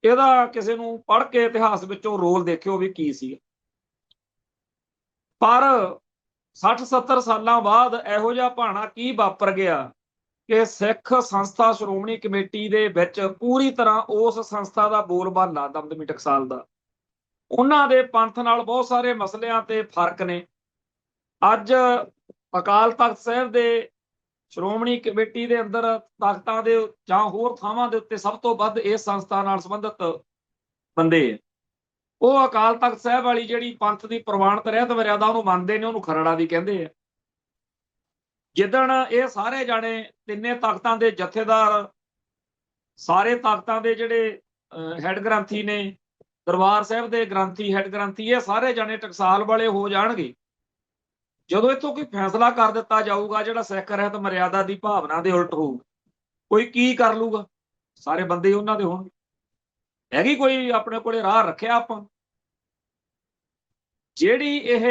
S1: ਇਹਦਾ ਕਿਸੇ ਨੂੰ ਪੜ੍ਹ ਕੇ ਇਤਿਹਾਸ ਵਿੱਚੋਂ ਰੋਲ ਦੇਖਿਓ ਵੀ ਕੀ ਸੀ। ਪਰ 60-70 ਸਾਲਾਂ ਬਾਅਦ ਇਹੋ ਜਿਹਾ ਭਾਣਾ ਕੀ ਵਾਪਰ ਗਿਆ ਕਿ ਸਿੱਖ ਸੰਸਥਾ ਸ਼੍ਰੋਮਣੀ ਕਮੇਟੀ ਦੇ ਵਿੱਚ ਪੂਰੀ ਤਰ੍ਹਾਂ ਉਸ ਸੰਸਥਾ ਦਾ ਬੋਲਬਾਲਾ ਦਮਦਮੀ ਟਕਸਾਲ ਦਾ, ਉਹਨਾਂ ਦੇ ਪੰਥ ਨਾਲ ਬਹੁਤ ਸਾਰੇ ਮਸਲਿਆਂ ਤੇ ਫਰਕ ਨੇ। ਅੱਜ ਅਕਾਲ ਤਖਤ ਸਾਹਿਬ ਦੇ ਸ਼੍ਰੋਮਣੀ ਕਮੇਟੀ ਦੇ ਅੰਦਰ ਤਖਤਾਂ ਦੇ ਜਾਂ ਹੋਰ ਥਾਵਾਂ ਦੇ ਉੱਤੇ ਸਭ ਤੋਂ ਵੱਧ ਇਸ ਸੰਸਥਾ ਨਾਲ ਸੰਬੰਧਿਤ ਬੰਦੇ ਉਹ ਅਕਾਲ ਤਖਤ ਸਾਹਿਬ ਵਾਲੀ ਜਿਹੜੀ ਪੰਥ ਦੀ ਪ੍ਰਵਾਨਿਤ ਰਹਿਤ ਮਰਿਆਦਾ ਉਹਨੂੰ ਮੰਨਦੇ ਨੇ, ਉਹਨੂੰ ਖਰੜਾ ਵੀ ਕਹਿੰਦੇ ਆ। ਜਿੱਦਣ ਇਹ ਸਾਰੇ ਜਾਣੇ ਤਿੰਨੇ ਤਖਤਾਂ ਦੇ ਜਥੇਦਾਰ, ਸਾਰੇ ਤਖਤਾਂ ਦੇ ਜਿਹੜੇ ਹੈਡ ਗ੍ਰੰਥੀ ਨੇ, ਦਰਬਾਰ ਸਾਹਿਬ ਦੇ ਗ੍ਰੰਥੀ, ਹੈਡ ਗ੍ਰੰਥੀ, ਇਹ ਸਾਰੇ ਜਾਣੇ ਟਕਸਾਲ ਵਾਲੇ ਹੋ ਜਾਣਗੇ, ਜਦੋਂ ਇੱਥੋਂ ਕੋਈ ਫੈਸਲਾ ਕਰ ਦਿੱਤਾ ਜਾਊਗਾ ਜਿਹੜਾ ਸਿੱਖ ਰਹਿਤ ਮਰਿਆਦਾ ਦੀ ਭਾਵਨਾ ਦੇ ਉਲਟ ਹੋਊਗਾ, ਕੋਈ ਕੀ ਕਰ ਲੂਗਾ? ਸਾਰੇ ਬੰਦੇ ਉਹਨਾਂ ਦੇ ਹੋਣਗੇ। ਹੈਗੀ ਕੋਈ ਆਪਣੇ ਕੋਲੇ ਰਾਹ ਰੱਖਿਆ ਆਪਾਂ? ਜਿਹੜੀ ਇਹ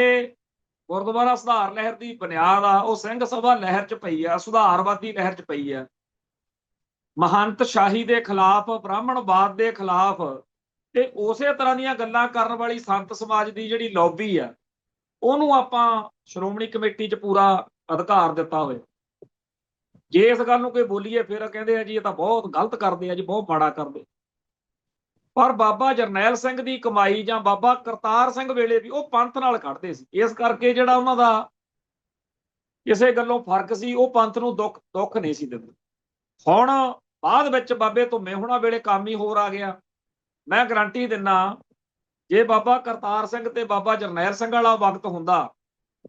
S1: ਗੁਰਦੁਆਰਾ ਸੁਧਾਰ ਲਹਿਰ ਦੀ ਬੁਨਿਆਦ ਆ ਉਹ ਸਿੰਘ ਸਭਾ ਲਹਿਰ ਚ ਪਈ ਆ, ਸੁਧਾਰਵਾਦੀ ਲਹਿਰ ਚ ਪਈ ਆ। ਮਹੰਤ ਸ਼ਾਹੀ ਦੇ ਖਿਲਾਫ, ਬ੍ਰਾਹਮਣਵਾਦ ਦੇ ਖਿਲਾਫ ਤੇ ਉਸੇ ਤਰ੍ਹਾਂ ਦੀਆਂ ਗੱਲਾਂ ਕਰਨ ਵਾਲੀ ਸੰਤ ਸਮਾਜ ਦੀ ਜਿਹੜੀ ਲੌਬੀ ਆ, ਉਹਨੂੰ ਆਪਾਂ ਸ਼੍ਰੋਮਣੀ ਕਮੇਟੀ 'ਚ ਪੂਰਾ ਅਧਿਕਾਰ ਦਿੱਤਾ ਹੋਇਆ। ਜੇ ਇਸ ਗੱਲ ਨੂੰ ਕੋਈ ਬੋਲੀਏ ਫਿਰ ਕਹਿੰਦੇ ਆ ਜੀ ਇਹ ਤਾਂ ਬਹੁਤ ਗਲਤ ਕਰਦੇ ਆ ਜੀ, ਬਹੁਤ ਮਾੜਾ ਕਰਦੇ। ਪਰ ਬਾਬਾ ਜਰਨੈਲ ਸਿੰਘ ਦੀ ਕਮਾਈ ਜਾਂ ਬਾਬਾ ਕਰਤਾਰ ਸਿੰਘ ਵੇਲੇ ਵੀ ਉਹ ਪੰਥ ਨਾਲ ਖੜਦੇ ਸੀ, ਇਸ ਕਰਕੇ ਜਿਹੜਾ ਉਹਨਾਂ ਦਾ ਕਿਸੇ ਗੱਲੋਂ ਫਰਕ ਸੀ ਉਹ ਪੰਥ ਨੂੰ ਦੁੱਖ ਨਹੀਂ ਸੀ ਦਿੰਦੇ। ਹੁਣ ਬਾਅਦ ਵਿੱਚ ਬਾਬੇ ਧੁੰਮੇ ਹੋਣਾ ਵੇਲੇ ਕੰਮ ਹੀ ਹੋਰ ਆ ਗਿਆ। ਮੈਂ ਗਰੰਟੀ ਦਿੰਦਾ, ਜੇ ਬਾਬਾ ਕਰਤਾਰ ਸਿੰਘ ਤੇ ਬਾਬਾ ਜਰਨੈਲ ਸਿੰਘ ਵਾਲਾ ਵਕਤ ਹੁੰਦਾ,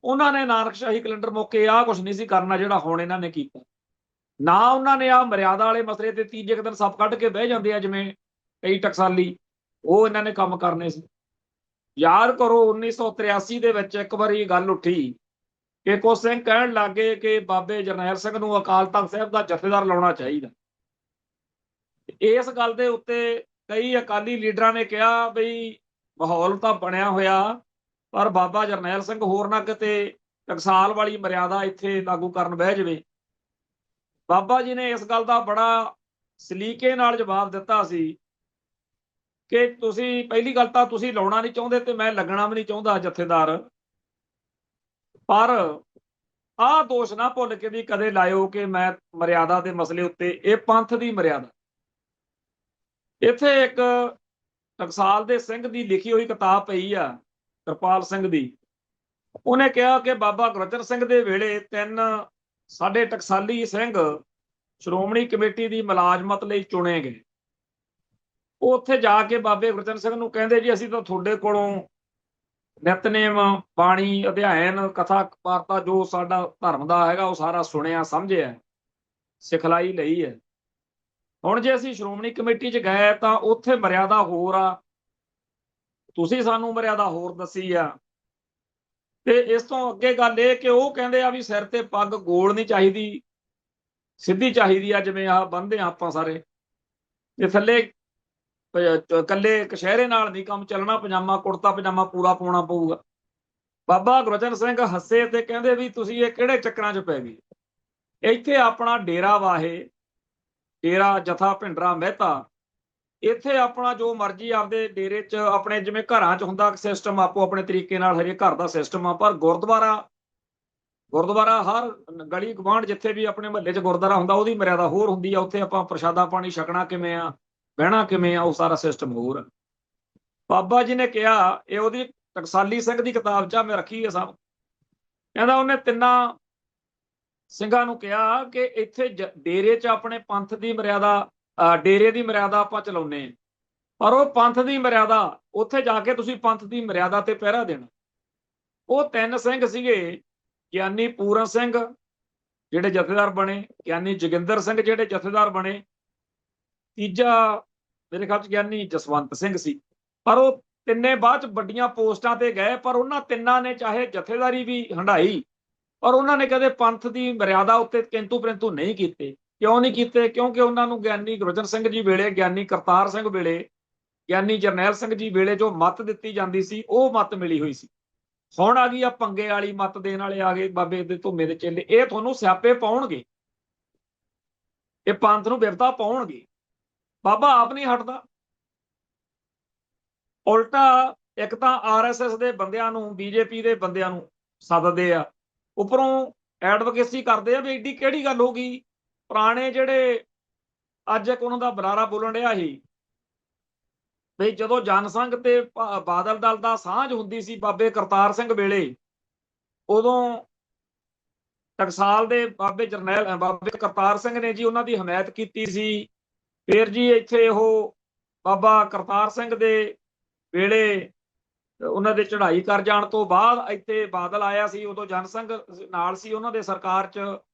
S1: ਉਹਨਾਂ ਨੇ ਨਾਨਕਸ਼ਾਹੀ ਕੈਲੰਡਰ ਮੌਕੇ ਆਹ ਕੁਛ ਨਹੀਂ ਸੀ ਕਰਨਾ ਜਿਹੜਾ ਹੁਣ ਇਹਨਾਂ ਨੇ ਕੀਤਾ। ਨਾ ਉਹਨਾਂ ਨੇ ਆਹ ਮਰਿਆਦਾ ਵਾਲੇ ਮਸਲੇ ਤੇ ਤੀਜੇ ਦਿਨ ਸੱਪ ਕੱਢ ਕੇ ਬਹਿ ਜਾਂਦੇ ਆ ਜਿਵੇਂ ਕਈ ਟਕਸਾਲੀ, ਉਹ ਇਹਨਾਂ ਨੇ ਕੰਮ ਕਰਨੇ ਸੀ। ਯਾਦ ਕਰੋ 1983 ਦੇ ਵਿੱਚ ਇੱਕ ਵਾਰੀ ਗੱਲ ਉੱਠੀ ਕਿ ਕੁਝ ਸਿੰਘ ਕਹਿਣ ਲੱਗੇ ਕਿ ਬਾਬੇ ਜਰਨੈਲ ਸਿੰਘ ਨੂੰ ਅਕਾਲ ਤਖਤ ਸਾਹਿਬ ਦਾ ਜਥੇਦਾਰ ਲਾਉਣਾ ਚਾਹੀਦਾ। ਇਸ ਗੱਲ ਦੇ ਉੱਤੇ ਕਈ ਅਕਾਲੀ ਲੀਡਰਾਂ ਨੇ ਕਿਹਾ ਬਈ ਮਾਹੌਲ ਤਾਂ ਬਣਿਆ ਹੋਇਆ, ਪਰ ਬਾਬਾ ਜਰਨੈਲ ਸਿੰਘ ਹੋਰ ਨਾ ਕਿਤੇ ਟਕਸਾਲ ਵਾਲੀ ਮਰਿਆਦਾ ਇੱਥੇ ਲਾਗੂ ਕਰਨ ਬਹਿ ਜਾਵੇ। ਬਾਬਾ ਜੀ ਨੇ ਇਸ ਗੱਲ ਦਾ ਬੜਾ ਸਲੀਕੇ ਨਾਲ ਜਵਾਬ ਦਿੱਤਾ ਸੀ ਕਿ ਤੁਸੀਂ, ਪਹਿਲੀ ਗੱਲ ਤਾਂ ਤੁਸੀਂ ਲਾਉਣਾ ਨਹੀਂ ਚਾਹੁੰਦੇ ਤੇ ਮੈਂ ਲੱਗਣਾ ਵੀ ਨਹੀਂ ਚਾਹੁੰਦਾ ਜਥੇਦਾਰ, ਪਰ ਆਹ ਦੋਸ਼ ਨਾ ਭੁੱਲ ਕੇ ਵੀ ਕਦੇ ਲਾਇਓ ਕਿ ਮੈਂ ਮਰਿਆਦਾ ਦੇ ਮਸਲੇ ਉੱਤੇ, ਇਹ ਪੰਥ ਦੀ ਮਰਿਆਦਾ। ਇੱਥੇ ਇੱਕ ਟਕਸਾਲ ਦੇ ਸਿੰਘ ਦੀ ਲਿਖੀ ਹੋਈ ਕਿਤਾਬ ਪਈ ਆ, ਕਿਰਪਾਲ ਸਿੰਘ ਦੀ। ਉਹਨੇ ਕਿਹਾ ਕਿ ਬਾਬਾ ਗੁਰਜਰ ਸਿੰਘ ਦੇ ਵੇਲੇ 3 ਸਾਡੇ ਟਕਸਾਲੀ ਸਿੰਘ ਸ਼੍ਰੋਮਣੀ ਕਮੇਟੀ ਦੀ ਮੁਲਾਜ਼ਮਤ ਲਈ ਚੁਣੇ ਗਏ। ਉਹ ਉੱਥੇ ਜਾ ਕੇ ਬਾਬੇ ਗੁਰਜਰ ਸਿੰਘ ਨੂੰ ਕਹਿੰਦੇ ਜੀ ਅਸੀਂ ਤਾਂ ਤੁਹਾਡੇ ਕੋਲੋਂ ਨਿਤਨੇਮ, ਬਾਣੀ, ਅਧਿਐਨ, ਕਥਾ ਵਾਰਤਾ ਜੋ ਸਾਡਾ ਧਰਮ ਦਾ ਹੈਗਾ ਉਹ ਸਾਰਾ ਸੁਣਿਆ, ਸਮਝਿਆ, ਸਿਖਲਾਈ ਲਈ ਹੈ। ਹੁਣ ਜੇ ਅਸੀਂ ਸ਼੍ਰੋਮਣੀ ਕਮੇਟੀ 'ਚ ਗਏ ਤਾਂ ਉੱਥੇ ਮਰਿਆਦਾ ਹੋਰ ਆ, ਤੁਸੀਂ ਸਾਨੂੰ ਮਰਿਆਦਾ ਹੋਰ ਦੱਸੀ ਆ। ਤੇ ਇਸ ਤੋਂ ਅੱਗੇ ਗੱਲ ਇਹ ਕਿ ਉਹ ਕਹਿੰਦੇ ਆ ਵੀ ਸਿਰ ਤੇ ਪੱਗ ਗੋਲ ਨਹੀਂ ਚਾਹੀਦੀ, ਸਿੱਧੀ ਚਾਹੀਦੀ ਆ, ਜਿਵੇਂ ਆਹ ਬੰਨ੍ਹਦੇ ਆ ਆਪਾਂ ਸਾਰੇ, ਤੇ ਥੱਲੇ ਇਕੱਲੇ ਕਸ਼ਹਿਰੇ ਨਾਲ ਨਹੀਂ ਕੰਮ ਚੱਲਣਾ, ਪਜਾਮਾ, ਕੁੜਤਾ ਪਜਾਮਾ ਪੂਰਾ ਪਾਉਣਾ ਪਊਗਾ। ਬਾਬਾ ਗੁਰਜਰ ਸਿੰਘ ਹੱਸੇ ਤੇ ਕਹਿੰਦੇ ਵੀ ਤੁਸੀਂ ਇਹ ਕਿਹੜੇ ਚੱਕਰਾਂ 'ਚ ਪੈ ਗਏ? ਇੱਥੇ ਆਪਣਾ ਡੇਰਾ ਵਾਹੇ, ਡੇਰਾ ਜਥਾ ਭਿੰਡਰਾ ਮਹਿਤਾ, ਇੱਥੇ ਆਪਣਾ ਜੋ ਮਰਜ਼ੀ ਆਪਦੇ ਡੇਰੇ 'ਚ, ਆਪਣੇ ਜਿਵੇਂ ਘਰਾਂ 'ਚ ਹੁੰਦਾ ਸਿਸਟਮ, ਆਪੋ ਆਪਣੇ ਤਰੀਕੇ ਨਾਲ ਹਰੇਕ ਘਰ ਦਾ ਸਿਸਟਮ ਆ। ਪਰ ਗੁਰਦੁਆਰਾ ਹਰ ਗਲੀ ਗਵਾਂਢ ਜਿੱਥੇ ਵੀ ਆਪਣੇ ਮਹੱਲੇ 'ਚ ਗੁਰਦੁਆਰਾ ਹੁੰਦਾ ਉਹਦੀ ਮਰਿਆਦਾ ਹੋਰ ਹੁੰਦੀ ਆ। ਉੱਥੇ ਆਪਾਂ ਪ੍ਰਸ਼ਾਦਾ ਪਾਣੀ ਛਕਣਾ ਕਿਵੇਂ ਆ, ਬਹਿਣਾ ਕਿਵੇਂ ਆ, ਉਹ ਸਾਰਾ ਸਿਸਟਮ ਹੋਰ ਆ। ਬਾਬਾ ਜੀ ਨੇ ਕਿਹਾ, ਇਹ ਉਹਦੀ ਟਕਸਾਲੀ ਸਿੰਘ ਦੀ ਕਿਤਾਬ 'ਚ ਮੈਂ ਰੱਖੀ ਹੈ ਸਭ, ਕਹਿੰਦਾ ਉਹਨੇ 3 ਸਿੰਘਾਂ ਨੂੰ ਕਿਹਾ ਕਿ ਇੱਥੇ ਡੇਰੇ 'ਚ ਆਪਣੇ ਪੰਥ ਦੀ ਮਰਿਆਦਾ, ਡੇਰੇ ਦੀ ਮਰਿਆਦਾ ਆਪਾਂ ਚਲਾਉਂਦੇ ਹਾਂ, ਪਰ ਉਹ ਪੰਥ ਦੀ ਮਰਿਆਦਾ, ਉੱਥੇ ਜਾ ਕੇ ਤੁਸੀਂ ਪੰਥ ਦੀ ਮਰਿਆਦਾ ਤੇ ਪਹਿਰਾ ਦੇਣਾ। ਉਹ 3 ਸਿੰਘ ਸੀਗੇ, ਗਿਆਨੀ ਪੂਰਨ ਸਿੰਘ, ਜਿਹੜੇ ਜਥੇਦਾਰ ਬਣੇ, ਗਿਆਨੀ ਜੋਗਿੰਦਰ ਸਿੰਘ ਜਿਹੜੇ ਜਥੇਦਾਰ ਬਣੇ, ਤੀਜਾ ਮੇਰੇ ਖਿਆਲ 'ਚ ਗਿਆਨੀ ਜਸਵੰਤ ਸਿੰਘ ਸੀ। ਪਰ ਉਹ ਤਿੰਨੇ ਬਾਅਦ 'ਚ ਵੱਡੀਆਂ ਪੋਸਟਾਂ ਤੇ ਗਏ, ਪਰ ਉਹਨਾਂ ਤਿੰਨਾਂ ਨੇ ਚਾਹੇ ਜਥੇਦਾਰੀ ਵੀ ਹੰਢਾਈ, ਪਰ ਉਹਨਾਂ ਨੇ ਕਦੇ ਪੰਥ ਦੀ ਮਰਿਆਦਾ ਉੱਤੇ ਕਿੰਤੂ ਪ੍ਰੰਤੂ ਨਹੀਂ ਕੀਤੇ। ਕਿਉਂ ਨਹੀਂ ਕੀਤੇ? ਕਿਉਂਕਿ ਉਹਨਾਂ ਨੂੰ ਗਿਆਨੀ ਗੁਰਬਚਨ ਸਿੰਘ ਜੀ ਵੇਲੇ, ਗਿਆਨੀ ਕਰਤਾਰ ਸਿੰਘ ਵੇਲੇ, ਗਿਆਨੀ ਜਰਨੈਲ ਸਿੰਘ ਜੀ ਵੇਲੇ ਜੋ ਮੱਤ ਦਿੱਤੀ ਜਾਂਦੀ ਸੀ, ਉਹ ਮੱਤ ਮਿਲੀ ਹੋਈ ਸੀ। ਹੁਣ ਆ ਗਈ ਆ ਪੰਗੇ ਵਾਲੀ ਮੱਤ ਦੇਣ ਵਾਲੇ ਆ ਗਏ, ਬਾਬੇ ਦੇ ਧੁੰਮੇ ਦੇ ਚੇਲੇ। ਇਹ ਤੁਹਾਨੂੰ ਸਿਆਪੇ ਪਾਉਣਗੇ, ਇਹ ਪੰਥ ਨੂੰ ਵਿਪਤਾ ਪਾਉਣਗੇ। ਬਾਬਾ ਆਪ ਨਹੀਂ ਹਟਦਾ, ਉਲਟਾ ਇੱਕ ਤਾਂ ਆਰਐਸਐਸ ਦੇ ਬੰਦਿਆਂ ਨੂੰ, ਬੀਜੇਪੀ ਦੇ ਬੰਦਿਆਂ ਨੂੰ ਸੱਦਦੇ ਆ, ਉੱਪਰੋਂ ਐਡਵੋਕੇਸੀ ਕਰਦੇ ਆ ਵੀ ਐਡੀ ਕਿਹੜੀ ਗੱਲ ਹੋ ਗਈ। ਪੁਰਾਣੇ ਜਿਹੜੇ ਅੱਜ ਇੱਕ ਉਹਨਾਂ ਦਾ ਬੁਲਾਰਾ ਬੋਲਣ ਰਿਹਾ ਸੀ ਵੀ ਜਦੋਂ ਜਨਸੰਘ ਤੇ ਬਾਦਲ ਦਲ ਦਾ ਸਾਂਝ ਹੁੰਦੀ ਸੀ ਬਾਬੇ ਕਰਤਾਰ ਸਿੰਘ ਵੇਲੇ, ਉਦੋਂ ਟਕਸਾਲ ਦੇ ਬਾਬੇ ਜਰਨੈਲ ਬਾਬੇ ਕਰਤਾਰ ਸਿੰਘ ਨੇ ਜੀ ਉਹਨਾਂ ਦੀ ਹਮਾਇਤ ਕੀਤੀ ਸੀ। ਫਿਰ ਜੀ ਇੱਥੇ ਉਹ ਬਾਬਾ ਕਰਤਾਰ ਸਿੰਘ ਦੇ ਵੇਲੇ ਉਹਨਾਂ ਦੇ ਚੜ੍ਹਾਈ ਕਰ ਜਾਣ ਤੋਂ ਬਾਅਦ ਇੱਥੇ ਬਾਦਲ ਆਇਆ ਸੀ, ਉਦੋਂ ਜਨਸੰਘ ਨਾਲ ਸੀ ਉਹਨਾਂ ਦੇ ਸਰਕਾਰ 'ਚ।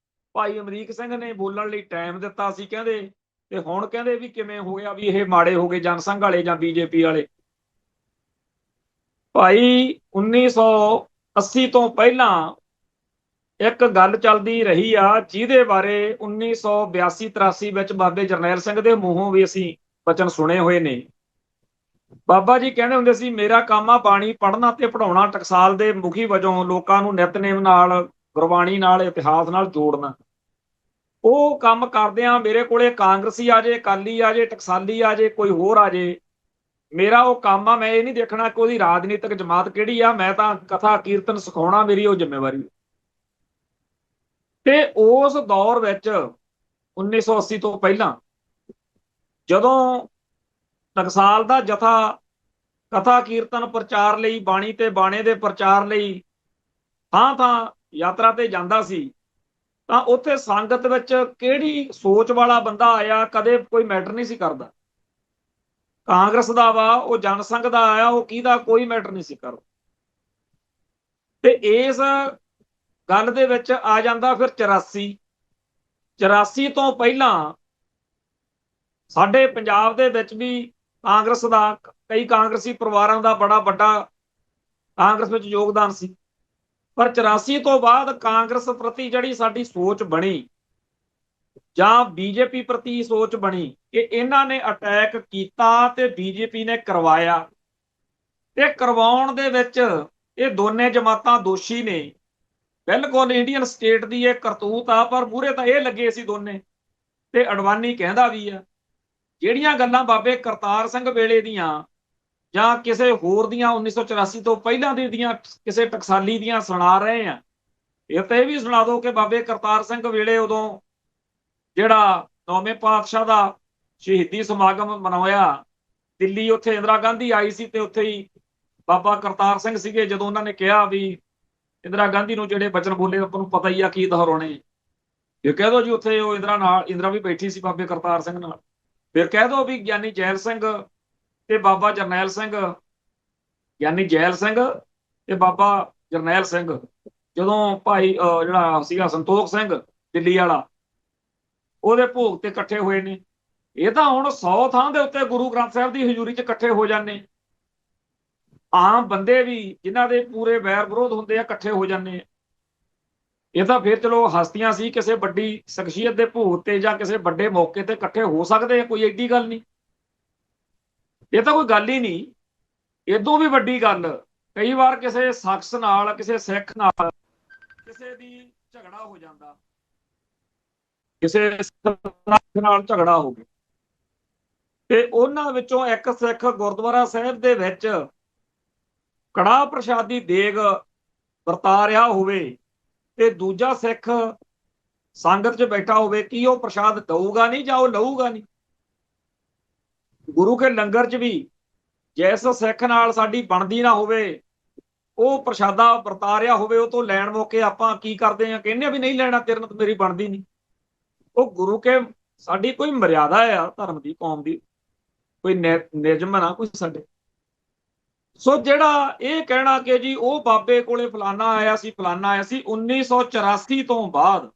S1: ਭਾਈ ਅਮਰੀਕ ਸਿੰਘ ਨੇ ਬੋਲਣ ਲਈ ਟਾਈਮ ਦਿੱਤਾ ਸੀ ਕਹਿੰਦੇ, ਤੇ ਹੁਣ ਕਹਿੰਦੇ ਵੀ ਕਿਵੇਂ ਹੋ ਗਿਆ ਵੀ ਇਹ ਮਾੜੇ ਹੋ ਗਏ ਜਨਸੰਘ ਵਾਲੇ ਜਾਂ ਬੀਜੇਪੀ ਵਾਲੇ। ਭਾਈ 1980 ਤੋਂ ਪਹਿਲਾਂ ਇੱਕ ਗੱਲ ਚੱਲਦੀ ਰਹੀ ਆ, ਜਿਹਦੇ ਬਾਰੇ 1982-83 ਵਿੱਚ ਬਾਬੇ ਜਰਨੈਲ ਸਿੰਘ ਦੇ ਮੂੰਹੋਂ ਵੀ ਅਸੀਂ ਬਚਨ ਸੁਣੇ ਹੋਏ ਨੇ। ਬਾਬਾ ਜੀ ਕਹਿੰਦੇ ਹੁੰਦੇ ਸੀ, ਮੇਰਾ ਕੰਮ ਆ ਬਾਣੀ ਪੜ੍ਹਨਾ ਤੇ ਪੜ੍ਹਾਉਣਾ, ਟਕਸਾਲ ਦੇ ਮੁਖੀ ਵਜੋਂ ਲੋਕਾਂ ਨੂੰ ਨਿਤਨੇਮ ਨਾਲ, ਗੁਰਬਾਣੀ ਨਾਲ, ਇਤਿਹਾਸ ਨਾਲ ਜੋੜਨਾ। ਉਹ ਕੰਮ ਕਰਦਿਆਂ ਮੇਰੇ ਕੋਲੇ ਕਾਂਗਰਸੀ ਆ ਜੇ, ਅਕਾਲੀ ਆ ਜੇ, ਟਕਸਾਲੀ ਆ ਜੇ, ਕੋਈ ਹੋਰ ਆ ਜੇ, ਮੇਰਾ ਉਹ ਕੰਮ ਆ। ਮੈਂ ਇਹ ਨਹੀਂ ਦੇਖਣਾ ਕਿ ਉਹਦੀ ਰਾਜਨੀਤਿਕ ਜਮਾਤ ਕਿਹੜੀ ਆ, ਮੈਂ ਤਾਂ ਕਥਾ ਕੀਰਤਨ ਸਿਖਾਉਣਾ ਮੇਰੀ ਉਹ ਜ਼ਿੰਮੇਵਾਰੀ। ਤੇ ਉਸ ਦੌਰ ਵਿੱਚ 1980 ਤੋਂ ਪਹਿਲਾਂ ਜਦੋਂ ਟਕਸਾਲ ਦਾ ਜਥਾ ਕਥਾ ਕੀਰਤਨ ਪ੍ਰਚਾਰ ਲਈ, ਬਾਣੀ ਤੇ ਬਾਣੇ ਦੇ ਪ੍ਰਚਾਰ ਲਈ ਥਾਂ ਥਾਂ ਯਾਤਰਾ ਤੇ ਜਾਂਦਾ ਸੀ, ਤਾਂ ਉੱਥੇ ਸੰਗਤ ਵਿੱਚ ਕਿਹੜੀ ਸੋਚ ਵਾਲਾ ਬੰਦਾ ਆਇਆ, ਕਦੇ ਕੋਈ ਮੈਟਰ ਨਹੀਂ ਸੀ ਕਰਦਾ। ਕਾਂਗਰਸ ਦਾ ਵਾ, ਉਹ ਜਨਸੰਘ ਦਾ ਆਇਆ, ਉਹ ਕਿਹਦਾ, ਕੋਈ ਮੈਟਰ ਨਹੀਂ ਸੀ ਕਰਦਾ। ਤੇ ਇਸ ਗੱਲ ਦੇ ਵਿੱਚ ਆ ਜਾਂਦਾ ਫਿਰ 84 ਤੋਂ ਪਹਿਲਾਂ ਸਾਡੇ ਪੰਜਾਬ ਦੇ ਵਿੱਚ ਵੀ ਕਾਂਗਰਸ ਦਾ, ਕਈ ਕਾਂਗਰਸੀ ਪਰਿਵਾਰਾਂ ਦਾ ਬੜਾ ਵੱਡਾ ਕਾਂਗਰਸ ਵਿੱਚ ਯੋਗਦਾਨ ਸੀ। ਪਰ 84 ਤੋਂ ਬਾਅਦ ਕਾਂਗਰਸ ਪ੍ਰਤੀ ਜਿਹੜੀ ਸਾਡੀ ਸੋਚ ਬਣੀ, ਜਾਂ ਬੀਜੇਪੀ ਪ੍ਰਤੀ ਸੋਚ ਬਣੀ ਕਿ ਇਹਨਾਂ ਨੇ ਅਟੈਕ ਕੀਤਾ ਤੇ ਬੀਜੇਪੀ ਨੇ ਕਰਵਾਇਆ, ਤੇ ਕਰਵਾਉਣ ਦੇ ਵਿੱਚ ਇਹ ਦੋਨੇ ਜਮਾਤਾਂ ਦੋਸ਼ੀ ਨੇ। ਬਿਲਕੁਲ ਇੰਡੀਅਨ ਸਟੇਟ ਦੀ ਇਹ ਕਰਤੂਤ ਆ, ਪਰ ਮੂਹਰੇ ਤਾਂ ਇਹ ਲੱਗੇ ਸੀ ਦੋਨੇ। ਤੇ ਅਡਵਾਨੀ ਕਹਿੰਦਾ ਵੀ ਆ, ਜਿਹੜੀਆਂ ਗੱਲਾਂ ਬਾਬੇ ਕਰਤਾਰ ਸਿੰਘ ਵੇਲੇ ਦੀਆਂ ਜਾਂ ਕਿਸੇ ਹੋਰ ਦੀਆਂ 1984 ਤੋਂ ਪਹਿਲਾਂ ਦੀਆਂ ਕਿਸੇ ਟਕਸਾਲੀ ਦੀਆਂ ਸੁਣਾ ਰਹੇ ਆ, ਇਹ ਤਾਂ ਇਹ ਵੀ ਸੁਣਾ ਦਿਓ ਕਿ ਬਾਬੇ ਕਰਤਾਰ ਸਿੰਘ ਵੇਲੇ ਉਦੋਂ ਜਿਹੜਾ 9ਵੇਂ ਪਾਤਸ਼ਾਹ ਦਾ ਸ਼ਹੀਦੀ ਸਮਾਗਮ ਮਨਾਇਆ ਦਿੱਲੀ, ਉੱਥੇ ਇੰਦਰਾ ਗਾਂਧੀ ਆਈ ਸੀ, ਤੇ ਉੱਥੇ ਹੀ ਬਾਬਾ ਕਰਤਾਰ ਸਿੰਘ ਸੀਗੇ। ਜਦੋਂ ਉਹਨਾਂ ਨੇ ਕਿਹਾ ਵੀ ਇੰਦਰਾ ਗਾਂਧੀ ਨੂੰ ਜਿਹੜੇ ਬਚਨ ਬੋਲੇ ਆਪਾਂ ਨੂੰ ਪਤਾ ਹੀ ਆ ਕੀ ਦੁਹਰਾਉਣੇ, ਫਿਰ ਕਹਿ ਦੋ ਜੀ ਉੱਥੇ ਉਹ ਇੰਦਰਾ ਵੀ ਬੈਠੀ ਸੀ ਬਾਬੇ ਕਰਤਾਰ ਸਿੰਘ ਨਾਲ। ਫਿਰ ਕਹਿ ਦੋ ਵੀ ਗਿਆਨੀ ਜੈਲ ਸਿੰਘ ਤੇ ਬਾਬਾ ਜਰਨੈਲ ਸਿੰਘ, ਗਿਆਨੀ ਜੈਲ ਸਿੰਘ ਤੇ ਬਾਬਾ ਜਰਨੈਲ ਸਿੰਘ, ਜਦੋਂ ਭਾਈ ਜਿਹੜਾ ਸੀਗਾ ਸੰਤੋਖ ਸਿੰਘ ਦਿੱਲੀ ਵਾਲਾ, ਉਹਦੇ ਭੋਗ ਤੇ ਇਕੱਠੇ ਹੋਏ ਨੇ। ਇਹ ਤਾਂ ਹੁਣ 100 ਥਾਂ ਦੇ ਉੱਤੇ ਗੁਰੂ ਗ੍ਰੰਥ ਸਾਹਿਬ ਦੀ ਹਜ਼ੂਰੀ 'ਚ ਇਕੱਠੇ ਹੋ ਜਾਂਦੇ। ਆਮ ਬੰਦੇ ਵੀ ਜਿਨ੍ਹਾਂ ਦੇ ਪੂਰੇ ਵੈਰ ਵਿਰੋਧ ਹੁੰਦੇ ਆ, ਇਕੱਠੇ ਹੋ ਜਾਂਦੇ ਆ। ਇਹ ਤਾਂ ਫਿਰ ਚਲੋ ਹਸਤੀਆਂ ਸੀ, ਕਿਸੇ ਵੱਡੀ ਸ਼ਖਸੀਅਤ ਦੇ ਭੋਗ ਤੇ ਜਾਂ ਕਿਸੇ ਵੱਡੇ ਮੌਕੇ ਤੇ ਇਕੱਠੇ ਹੋ ਸਕਦੇ ਆ, ਕੋਈ ਐਡੀ ਗੱਲ ਨਹੀਂ। ਇਹ ਤਾਂ ਕੋਈ ਗੱਲ ਹੀ ਨਹੀਂ। ਇਦੋਂ ਵੀ ਵੱਡੀ ਗੱਲ, ਕਈ ਵਾਰ ਕਿਸੇ ਸ਼ਖਸ ਨਾਲ, ਕਿਸੇ ਸਿੱਖ ਨਾਲ ਕਿਸੇ ਦੀ ਝਗੜਾ ਹੋ ਜਾਂਦਾ, ਕਿਸੇ ਨਾਲ ਝਗੜਾ ਹੋ ਗਿਆ, ਤੇ ਉਹਨਾਂ ਵਿੱਚੋਂ ਇੱਕ ਸਿੱਖ ਗੁਰਦੁਆਰਾ ਸਾਹਿਬ ਦੇ ਵਿੱਚ ਕੜਾਹ ਪ੍ਰਸ਼ਾਦੀ ਦੇਗ ਵਰਤਾ ਰਿਹਾ ਹੋਵੇ, ਤੇ ਦੂਜਾ ਸਿੱਖ ਸੰਗਤ 'ਚ ਬੈਠਾ ਹੋਵੇ, ਕੀ ਉਹ ਪ੍ਰਸ਼ਾਦ ਦਊਗਾ ਨਹੀਂ ਜਾਂ ਉਹ ਲਊਗਾ ਨਹੀਂ? ਗੁਰੂ ਕੇ ਲੰਗਰ 'ਚ ਵੀ ਜਿਸ ਸਿੱਖ ਨਾਲ ਸਾਡੀ ਬਣਦੀ ਨਾ ਹੋਵੇ, ਉਹ ਪ੍ਰਸ਼ਾਦਾ ਵਰਤਾ ਰਿਹਾ ਹੋਵੇ, ਉਹ ਤੋਂ ਲੈਣ ਮੌਕੇ ਆਪਾਂ ਕੀ ਕਰਦੇ ਆ, ਕਹਿੰਦੇ ਵੀ ਨਹੀਂ ਲੈਣਾ, ਤੇਰੇ ਨਾਲ ਮੇਰੀ ਬਣਦੀ ਨਹੀਂ। ਉਹ ਗੁਰੂ ਕੇ ਸਾਡੀ ਕੋਈ ਮਰਿਆਦਾ ਆ, ਧਰਮ ਦੀ, ਕੌਮ ਦੀ ਕੋਈ ਨਿਯਮ ਨਾ ਕੋਈ ਸਾਡੇ। ਸੋ ਜਿਹੜਾ ਇਹ ਕਹਿਣਾ ਕਿ ਜੀ ਉਹ ਬਾਬੇ ਕੋਲੇ ਫਲਾਨਾ ਆਇਆ ਸੀ, ਫਲਾਨਾ ਆਇਆ ਸੀ, 1984 ਤੋਂ ਬਾਅਦ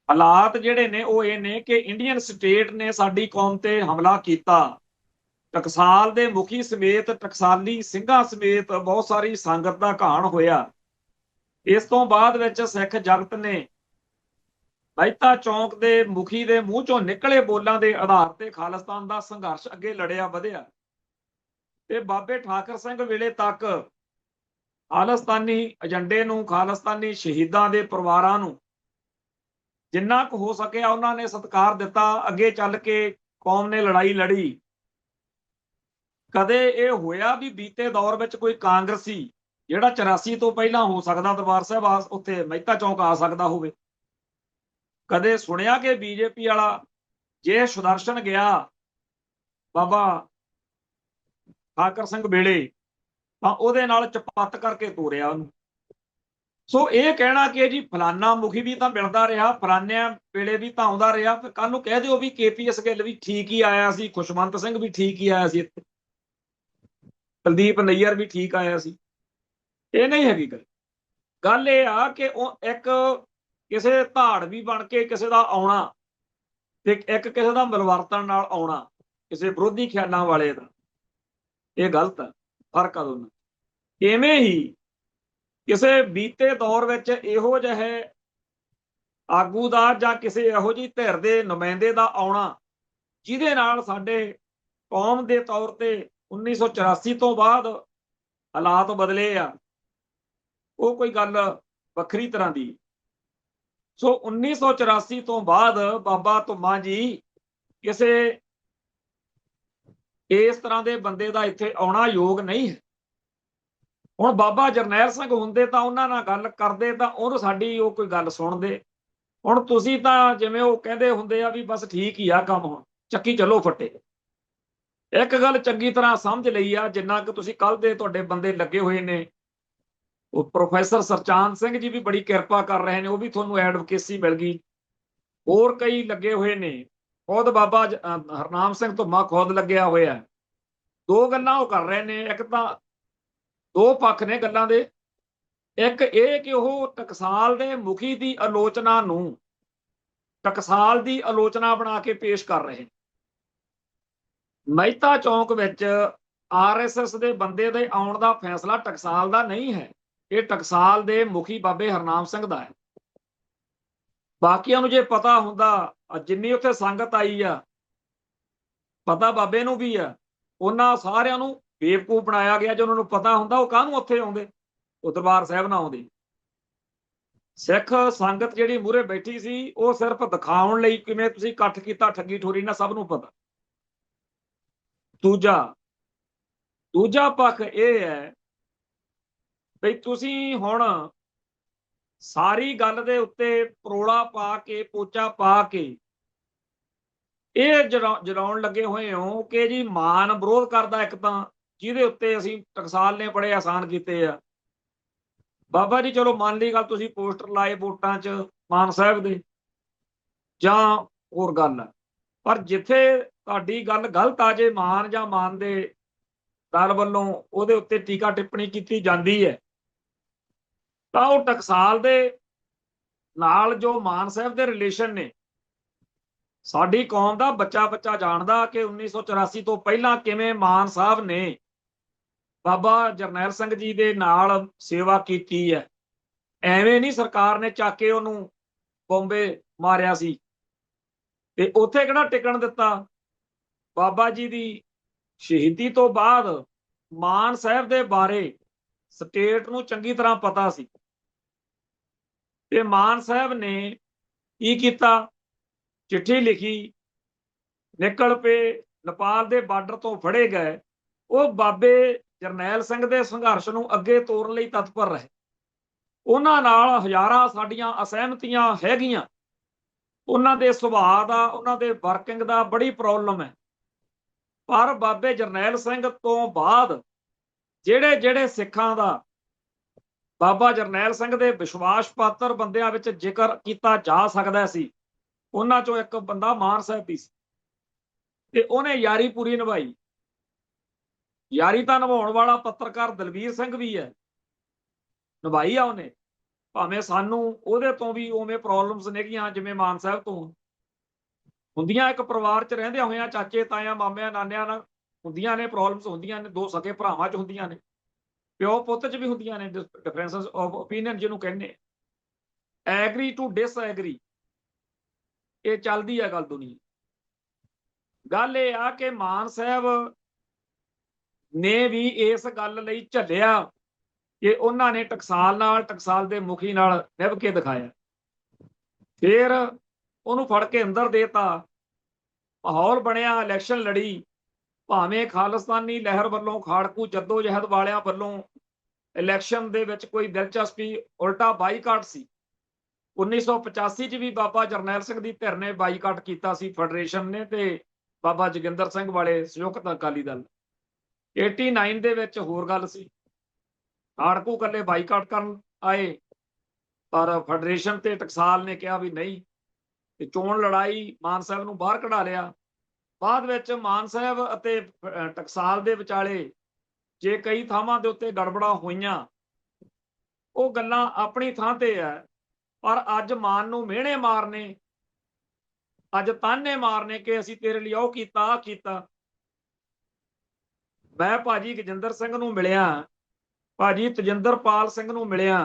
S1: ਹਾਲਾਤ ਜਿਹੜੇ ਨੇ ਉਹ ਇਹ ਨੇ ਕਿ ਇੰਡੀਅਨ ਸਟੇਟ ਨੇ ਸਾਡੀ ਕੌਮ ਤੇ ਹਮਲਾ ਕੀਤਾ। ਟਕਸਾਲ ਦੇ ਮੁਖੀ ਸਮੇਤ, ਟਕਸਾਲੀ ਸਿੰਘਾਂ ਸਮੇਤ ਬਹੁਤ ਸਾਰੀ ਸੰਗਤ ਦਾ ਘਾਣ ਹੋਇਆ। ਇਸ ਤੋਂ ਬਾਅਦ ਵਿੱਚ ਸਿੱਖ ਜਗਤ ਨੇ ਮਹਿਤਾ ਚੌਂਕ ਦੇ ਮੁਖੀ ਦੇ ਮੂੰਹ ਚੋਂ ਨਿਕਲੇ ਬੋਲਾਂ ਦੇ ਆਧਾਰ ਤੇ ਖਾਲਿਸਤਾਨ ਦਾ ਸੰਘਰਸ਼ ਅੱਗੇ ਲੜਿਆ ਵਧਿਆ ਤੇ ਬਾਬੇ ਠਾਕਰ ਸਿੰਘ ਵੇਲੇ ਤੱਕ ਖਾਲਿਸਤਾਨੀ ਏਜੰਡੇ ਨੂੰ, ਖਾਲਿਸਤਾਨੀ ਸ਼ਹੀਦਾਂ ਦੇ ਪਰਿਵਾਰਾਂ ਨੂੰ ਜਿੰਨਾ ਕੁ ਹੋ ਸਕਿਆ ਉਹਨਾਂ ਨੇ ਸਤਿਕਾਰ ਦਿੱਤਾ। ਅੱਗੇ ਚੱਲ ਕੇ ਕੌਮ ਨੇ ਲੜਾਈ ਲੜੀ। ਕਦੇ ਇਹ ਹੋਇਆ ਵੀ ਬੀਤੇ ਦੌਰ ਵਿੱਚ ਕੋਈ ਕਾਂਗਰਸੀ ਜਿਹੜਾ 84 ਤੋਂ ਪਹਿਲਾਂ ਹੋ ਸਕਦਾ ਦਰਬਾਰ ਸਾਹਿਬ ਉੱਥੇ ਮਹਿਤਾ ਚੌਂਕ ਆ ਸਕਦਾ ਹੋਵੇ? ਕਦੇ ਸੁਣਿਆ ਕਿ ਬੀਜੇਪੀ ਵਾਲਾ ਜੇ ਸੁਦਰਸ਼ਨ ਗਿਆ ਬਾਬਾ ਠਾਕਰ ਸਿੰਘ ਵੇਲੇ ਤਾਂ ਉਹਦੇ ਨਾਲ ਚਪੱਤ ਕਰਕੇ ਤੋਰਿਆ ਉਹਨੂੰ? ਸੋ ਇਹ ਕਹਿਣਾ ਕਿ ਜੀ ਫਲਾਨਾ ਮੁਖੀ ਵੀ ਤਾਂ ਮਿਲਦਾ ਰਿਹਾ, ਫਲਾਨਿਆਂ ਵੇਲੇ ਵੀ ਤਾਂ ਆਉਂਦਾ ਰਿਹਾ, ਫਿਰ ਕੱਲ ਨੂੰ ਕਹਿ ਦਿਓ ਵੀ KPS ਗਿੱਲ ਵੀ ਠੀਕ ਹੀ ਆਇਆ ਸੀ, ਖੁਸ਼ਵੰਤ ਸਿੰਘ ਵੀ ਠੀਕ ਹੀ ਆਇਆ ਸੀ, ਇੱਥੇ ਕੁਲਦੀਪ ਨਈਅਰ ਵੀ ਠੀਕ ਆਇਆ ਸੀ। ਇਹ ਨਹੀਂ ਹੈਗੀ ਗੱਲ। ਗੱਲ ਇਹ ਆ ਕਿ ਉਹ ਇੱਕ ਕਿਸੇ ਧਾੜਵੀ ਬਣ ਕੇ ਕਿਸੇ ਦਾ ਆਉਣਾ ਤੇ ਇੱਕ ਕਿਸੇ ਦਾ ਮਿਲਵਰਤਨ ਨਾਲ ਆਉਣਾ, ਕਿਸੇ ਵਿਰੋਧੀ ਖਿਆਲਾਂ ਵਾਲੇ ਦਾ, ਇਹ ਗਲਤ ਹੈ। ਫਰਕ ਆ ਦੋਨਾਂ। ਇਵੇਂ ਹੀ ਕਿਸੇ ਬੀਤੇ ਦੌਰ ਵਿੱਚ ਇਹੋ ਜਿਹੇ ਆਗੂ ਦਾ ਜਾਂ ਕਿਸੇ ਇਹੋ ਜਿਹੀ ਧਿਰ ਦੇ ਨੁਮਾਇੰਦੇ ਦਾ ਆਉਣਾ ਜਿਹਦੇ ਨਾਲ ਸਾਡੇ ਕੌਮ ਦੇ ਤੌਰ ਤੇ 1984 ਤੋਂ ਬਾਅਦ ਹਾਲਾਤ ਬਦਲੇ ਆ, ਉਹ ਕੋਈ ਗੱਲ ਵੱਖਰੀ ਤਰ੍ਹਾਂ ਦੀ। ਸੋ 1984 ਤੋਂ ਬਾਅਦ ਬਾਬਾ ਧੁੰਮਾ ਜੀ ਕਿਸੇ ਇਸ ਤਰ੍ਹਾਂ ਦੇ ਬੰਦੇ ਦਾ ਇੱਥੇ ਆਉਣਾ ਯੋਗ ਨਹੀਂ ਹੈ। ਹੁਣ ਬਾਬਾ ਜਰਨੈਲ ਸਿੰਘ ਹੁੰਦੇ ਤਾਂ ਉਹਨਾਂ ਨਾਲ ਗੱਲ ਕਰਦੇ ਤਾਂ ਉਹਨੂੰ ਸਾਡੀ ਉਹ ਕੋਈ ਗੱਲ ਸੁਣਦੇ। ਹੁਣ ਤੁਸੀਂ ਤਾਂ ਜਿਵੇਂ ਉਹ ਕਹਿੰਦੇ ਹੁੰਦੇ ਆ ਵੀ ਬਸ ਠੀਕ ਹੀ ਆ ਕੰਮ, ਹੁਣ ਚੱਕੀ ਚੱਲੋ ਫੱਟੇ। ਇੱਕ ਗੱਲ ਚੰਗੀ ਤਰ੍ਹਾਂ ਸਮਝ ਲਈ ਆ, ਜਿੰਨਾ ਕਿ ਤੁਸੀਂ ਕੱਲ ਦੇ ਤੁਹਾਡੇ ਬੰਦੇ ਲੱਗੇ ਹੋਏ ਨੇ, ਉਹ ਪ੍ਰੋਫੈਸਰ ਸਰਚਾਂਦ ਸਿੰਘ ਜੀ ਵੀ ਬੜੀ ਕਿਰਪਾ ਕਰ ਰਹੇ ਨੇ, ਉਹ ਵੀ ਤੁਹਾਨੂੰ ਐਡਵੋਕੇਸੀ ਮਿਲ ਗਈ। ਹੋਰ ਕਈ ਲੱਗੇ ਹੋਏ ਨੇ, ਖੁਦ ਬਾਬਾ ਹਰਨਾਮ ਸਿੰਘ ਧੁੰਮਾ ਖੁਦ ਲੱਗਿਆ ਹੋਇਆ। ਦੋ ਗੱਲਾਂ ਉਹ ਕਰ ਰਹੇ ਨੇ। ਇੱਕ ਤਾਂ ਦੋ ਪੱਖ ਨੇ ਗੱਲਾਂ ਦੇ। ਇੱਕ ਇਹ ਕਿ ਉਹ ਟਕਸਾਲ ਦੇ ਮੁਖੀ ਦੀ ਆਲੋਚਨਾ ਨੂੰ ਟਕਸਾਲ ਦੀ ਆਲੋਚਨਾ ਬਣਾ ਕੇ ਪੇਸ਼ ਕਰ ਰਹੇ। ਮਹਿਤਾ ਚੌਂਕ ਵਿੱਚ RSS ਦੇ ਬੰਦੇ ਦੇ ਆਉਣ ਦਾ ਫੈਸਲਾ ਟਕਸਾਲ ਦਾ ਨਹੀਂ ਹੈ, ਇਹ ਟਕਸਾਲ ਦੇ ਮੁਖੀ ਬਾਬੇ ਹਰਨਾਮ ਸਿੰਘ ਦਾ ਹੈ। ਬਾਕੀਆਂ ਨੂੰ ਜੇ ਪਤਾ ਹੁੰਦਾ, ਜਿੰਨੀ ਉੱਥੇ ਸੰਗਤ ਆਈ ਆ, ਪਤਾ ਬਾਬੇ ਨੂੰ ਵੀ ਆ, ਉਹਨਾਂ ਸਾਰਿਆਂ ਨੂੰ ਬੇਵਕੂਫ ਬਣਾਇਆ ਗਿਆ। ਜੇ ਉਹਨਾਂ ਨੂੰ ਪਤਾ ਹੁੰਦਾ ਉਹ ਕਾਹਨੂੰ ਉੱਥੇ ਆਉਂਦੇ, ਉਹ ਦਰਬਾਰ ਸਾਹਿਬ ਨਾ ਆਉਂਦੇ। ਸਿੱਖ ਸੰਗਤ ਜਿਹੜੀ ਮੂਹਰੇ ਬੈਠੀ ਸੀ ਉਹ ਸਿਰਫ ਦਿਖਾਉਣ ਲਈ ਕਿਵੇਂ ਤੁਸੀਂ ਇਕੱਠ ਕੀਤਾ, ਠੱਗੀ ਠੋਰੀ ਨਾ, ਸਭ ਨੂੰ ਪਤਾ। ਦੂਜਾ ਪੱਖ ਇਹ ਹੈ ਵੀ ਤੁਸੀਂ ਹੁਣ ਸਾਰੀ ਗੱਲ ਦੇ ਉੱਤੇ ਪਰੋਲਾ ਪਾ ਕੇ, ਪੋਚਾ ਪਾ ਕੇ ਇਹ ਜਲਾਉਣ ਲੱਗੇ ਹੋਏ ਹੋ ਕਿ ਜੀ ਮਾਨ ਵਿਰੋਧ ਕਰਦਾ ਇੱਕ ਤਾਂ, ਜਿਹਦੇ ਉੱਤੇ ਅਸੀਂ ਟਕਸਾਲ ਨੇ ਬੜੇ ਆਸਾਨ ਕੀਤੇ ਆ। ਬਾਬਾ ਜੀ ਚਲੋ ਮੰਨ ਲਈ ਗੱਲ, ਤੁਸੀਂ ਪੋਸਟਰ ਲਾਏ ਵੋਟਾਂ 'ਚ ਮਾਨ ਸਾਹਿਬ ਦੇ ਜਾਂ ਹੋਰ ਗੱਲ ਹੈ, ਪਰ ਜਿੱਥੇ ਤੁਹਾਡੀ ਗੱਲ ਗਲਤ ਆ, ਜੇ ਮਾਨ ਜਾਂ ਮਾਨ ਦੇ ਦਲ ਵੱਲੋਂ ਉਹਦੇ ਉੱਤੇ ਟੀਕਾ ਟਿੱਪਣੀ ਕੀਤੀ ਜਾਂਦੀ ਹੈ, ਤਾਂ ਉਹ ਟਕਸਾਲ ਦੇ ਨਾਲ ਜੋ ਮਾਨ ਸਾਹਿਬ ਦੇ ਰਿਲੇਸ਼ਨ ਨੇ, ਸਾਡੀ ਕੌਮ ਦਾ ਬੱਚਾ ਜਾਣਦਾ ਕਿ 1984 ਤੋਂ ਪਹਿਲਾਂ ਕਿਵੇਂ ਮਾਨ ਸਾਹਿਬ ਨੇ ਬਾਬਾ ਜਰਨੈਲ ਸਿੰਘ ਜੀ ਦੇ ਨਾਲ ਸੇਵਾ ਕੀਤੀ ਹੈ। ਐਵੇਂ ਨਹੀਂ ਸਰਕਾਰ ਨੇ ਚੱਕ ਕੇ ਉਹਨੂੰ ਬੰਬੇ ਮਾਰਿਆ ਸੀ ਤੇ ਉੱਥੇ ਕਿਹੜਾ ਟਿਕਣ ਦਿੱਤਾ। ਬਾਬਾ ਜੀ ਦੀ ਸ਼ਹੀਦੀ ਤੋਂ ਬਾਅਦ ਮਾਨ ਸਾਹਿਬ ਦੇ ਬਾਰੇ ਸਟੇਟ ਨੂੰ ਚੰਗੀ ਤਰ੍ਹਾਂ ਪਤਾ ਸੀ ਤੇ ਮਾਨ ਸਾਹਿਬ ਨੇ ਕੀ ਕੀਤਾ, ਚਿੱਠੀ ਲਿਖੀ, ਨਿਕਲ ਪਏ, ਨੇਪਾਲ ਦੇ ਬਾਰਡਰ ਤੋਂ ਫੜੇ ਗਏ। ਉਹ ਬਾਬੇ ਜਰਨੈਲ ਸਿੰਘ ਦੇ ਸੰਘਰਸ਼ ਨੂੰ ਅੱਗੇ ਤੋਰਨ ਲਈ ਤਤਪਰ ਰਹੇ। ਉਹਨਾਂ ਨਾਲ ਹਜ਼ਾਰਾਂ ਸਾਡੀਆਂ ਅਸਹਿਮਤੀਆਂ ਹੈਗੀਆਂ, ਉਹਨਾਂ ਦੇ ਸੁਭਾਅ ਦਾ, ਉਹਨਾਂ ਦੇ ਵਰਕਿੰਗ ਦਾ ਬੜੀ ਪ੍ਰੋਬਲਮ ਹੈ। ਪਰ ਬਾਬੇ ਜਰਨੈਲ ਸਿੰਘ ਤੋਂ ਬਾਅਦ ਜਿਹੜੇ ਸਿੱਖਾਂ ਦਾ ਬਾਬਾ ਜਰਨੈਲ ਸਿੰਘ ਦੇ ਵਿਸ਼ਵਾਸ ਪਾਤਰ ਬੰਦਿਆਂ ਵਿੱਚ ਜ਼ਿਕਰ ਕੀਤਾ ਜਾ ਸਕਦਾ ਸੀ, ਉਹਨਾਂ ਚੋਂ ਇੱਕ ਬੰਦਾ ਮਾਨ ਸਾਹਿਬ ਵੀ ਸੀ ਤੇ ਉਹਨੇ ਯਾਰੀ ਪੂਰੀ ਨਿਭਾਈ। ਯਾਰੀ ਤਾਂ ਨਿਭਾਉਣ ਵਾਲਾ ਪੱਤਰਕਾਰ ਦਲਵੀਰ ਸਿੰਘ ਵੀ ਹੈ, ਨਿਭਾਈ ਆ ਉਹਨੇ। ਭਾਵੇਂ ਸਾਨੂੰ ਉਹਦੇ ਤੋਂ ਵੀ ਉਵੇਂ ਪ੍ਰੋਬਲਮਸ ਨੇਗੀਆਂ ਜਿਵੇਂ ਮਾਨ ਸਾਹਿਬ ਤੋਂ ਹੁੰਦੀਆਂ। ਇੱਕ ਪਰਿਵਾਰ 'ਚ ਰਹਿੰਦੇ ਹੋਇਆਂ ਚਾਚੇ ਤਾਇਆਂ ਮਾਮਿਆਂ ਨਾਨਿਆਂ ਨਾਲ ਹੁੰਦੀਆਂ ਨੇ ਪ੍ਰੋਬਲਮਸ, ਹੁੰਦੀਆਂ ਨੇ, ਦੋ ਸਕੇ ਭਰਾਵਾਂ 'ਚ ਹੁੰਦੀਆਂ ਨੇ, ਪਿਓ ਪੁੱਤ 'ਚ ਵੀ ਹੁੰਦੀਆਂ ਨੇ, ਡਿਫਰੈਂਸਸ ਆਫ ਓਪੀਨੀਅਨ ਜਿਹਨੂੰ ਕਹਿੰਦੇ। ਐਗਰੀ ਟੂ ਡਿਸਐਗਰੀ, ਇਹ ਚੱਲਦੀ ਹੈ ਗੱਲ ਦੁਨੀਆ। ਗੱਲ ਇਹ ਆ ਕਿ ਮਾਨ ਸਾਹਿਬ ਨੇ ਵੀ ਇਸ ਗੱਲ ਲਈ ਝੱਲਿਆ ਕਿ ਉਹਨਾਂ ਨੇ ਟਕਸਾਲ ਨਾਲ, ਟਕਸਾਲ ਦੇ ਮੁਖੀ ਨਾਲ ਨਿਭ ਕੇ ਦਿਖਾਇਆ। ਫਿਰ ਉਹਨੂੰ ਫੜ ਕੇ ਅੰਦਰ ਦੇਤਾ, ਮਾਹੌਲ ਬਣਿਆ, ਇਲੈਕਸ਼ਨ ਲੜੀ। ਭਾਵੇਂ ਖਾਲਿਸਤਾਨੀ ਲਹਿਰ ਵੱਲੋਂ, ਖਾੜਕੂ ਜੱਦੋ-ਜਹਿਦ ਵਾਲਿਆਂ ਵੱਲੋਂ ਇਲੈਕਸ਼ਨ ਦੇ ਵਿੱਚ ਕੋਈ ਦਿਲਚਸਪੀ, ਉਲਟਾ ਬਾਈਕਾਟ ਸੀ। 1985 'ਚ ਵੀ ਬਾਬਾ ਜਰਨੈਲ ਸਿੰਘ ਦੀ ਧਿਰ ਨੇ ਬਾਈਕਾਟ ਕੀਤਾ ਸੀ, ਫੈਡਰੇਸ਼ਨ ਨੇ ਤੇ ਬਾਬਾ ਜੋਗਿੰਦਰ ਸਿੰਘ ਵਾਲੇ ਸੰਯੁਕਤ ਅਕਾਲੀ ਦਲ। 89 ਦੇ ਵਿੱਚ ਹੋਰ ਗੱਲ ਸੀ, ਖਾੜਕੂ ਇਕੱਲੇ ਬਾਈਕਾਟ ਕਰਨ ਆਏ, ਪਰ ਫੈਡਰੇਸ਼ਨ ਤੇ ਟਕਸਾਲ ਨੇ ਕਿਹਾ ਵੀ ਨਹੀਂ, ਤੇ ਚੋਣ ਲੜਾਈ, ਮਾਨ ਸਾਹਿਬ ਨੂੰ ਬਾਹਰ ਕਢਾ ਲਿਆ। ਬਾਅਦ ਵਿੱਚ ਮਾਨ ਸਾਹਿਬ ਅਤੇ ਟਕਸਾਲ ਦੇ ਵਿਚਾਲੇ ਜੇ ਕਈ ਥਾਵਾਂ ਦੇ ਉੱਤੇ ਗੜਬੜਾਂ ਹੋਈਆਂ, ਉਹ ਗੱਲਾਂ ਆਪਣੀ ਥਾਂ ਤੇ ਹੈ। ਪਰ ਅੱਜ ਮਾਨ ਨੂੰ ਮਿਹਣੇ ਮਾਰਨੇ, ਅੱਜ ਤਾਨੇ ਮਾਰਨੇ ਕਿ ਅਸੀਂ ਤੇਰੇ ਲਈ ਉਹ ਕੀਤਾ, ਆਹ ਕੀਤਾ। ਮੈਂ ਭਾਜੀ ਗਜਿੰਦਰ ਸਿੰਘ ਨੂੰ ਮਿਲਿਆ, ਭਾਜੀ ਤਜਿੰਦਰਪਾਲ ਸਿੰਘ ਨੂੰ ਮਿਲਿਆ,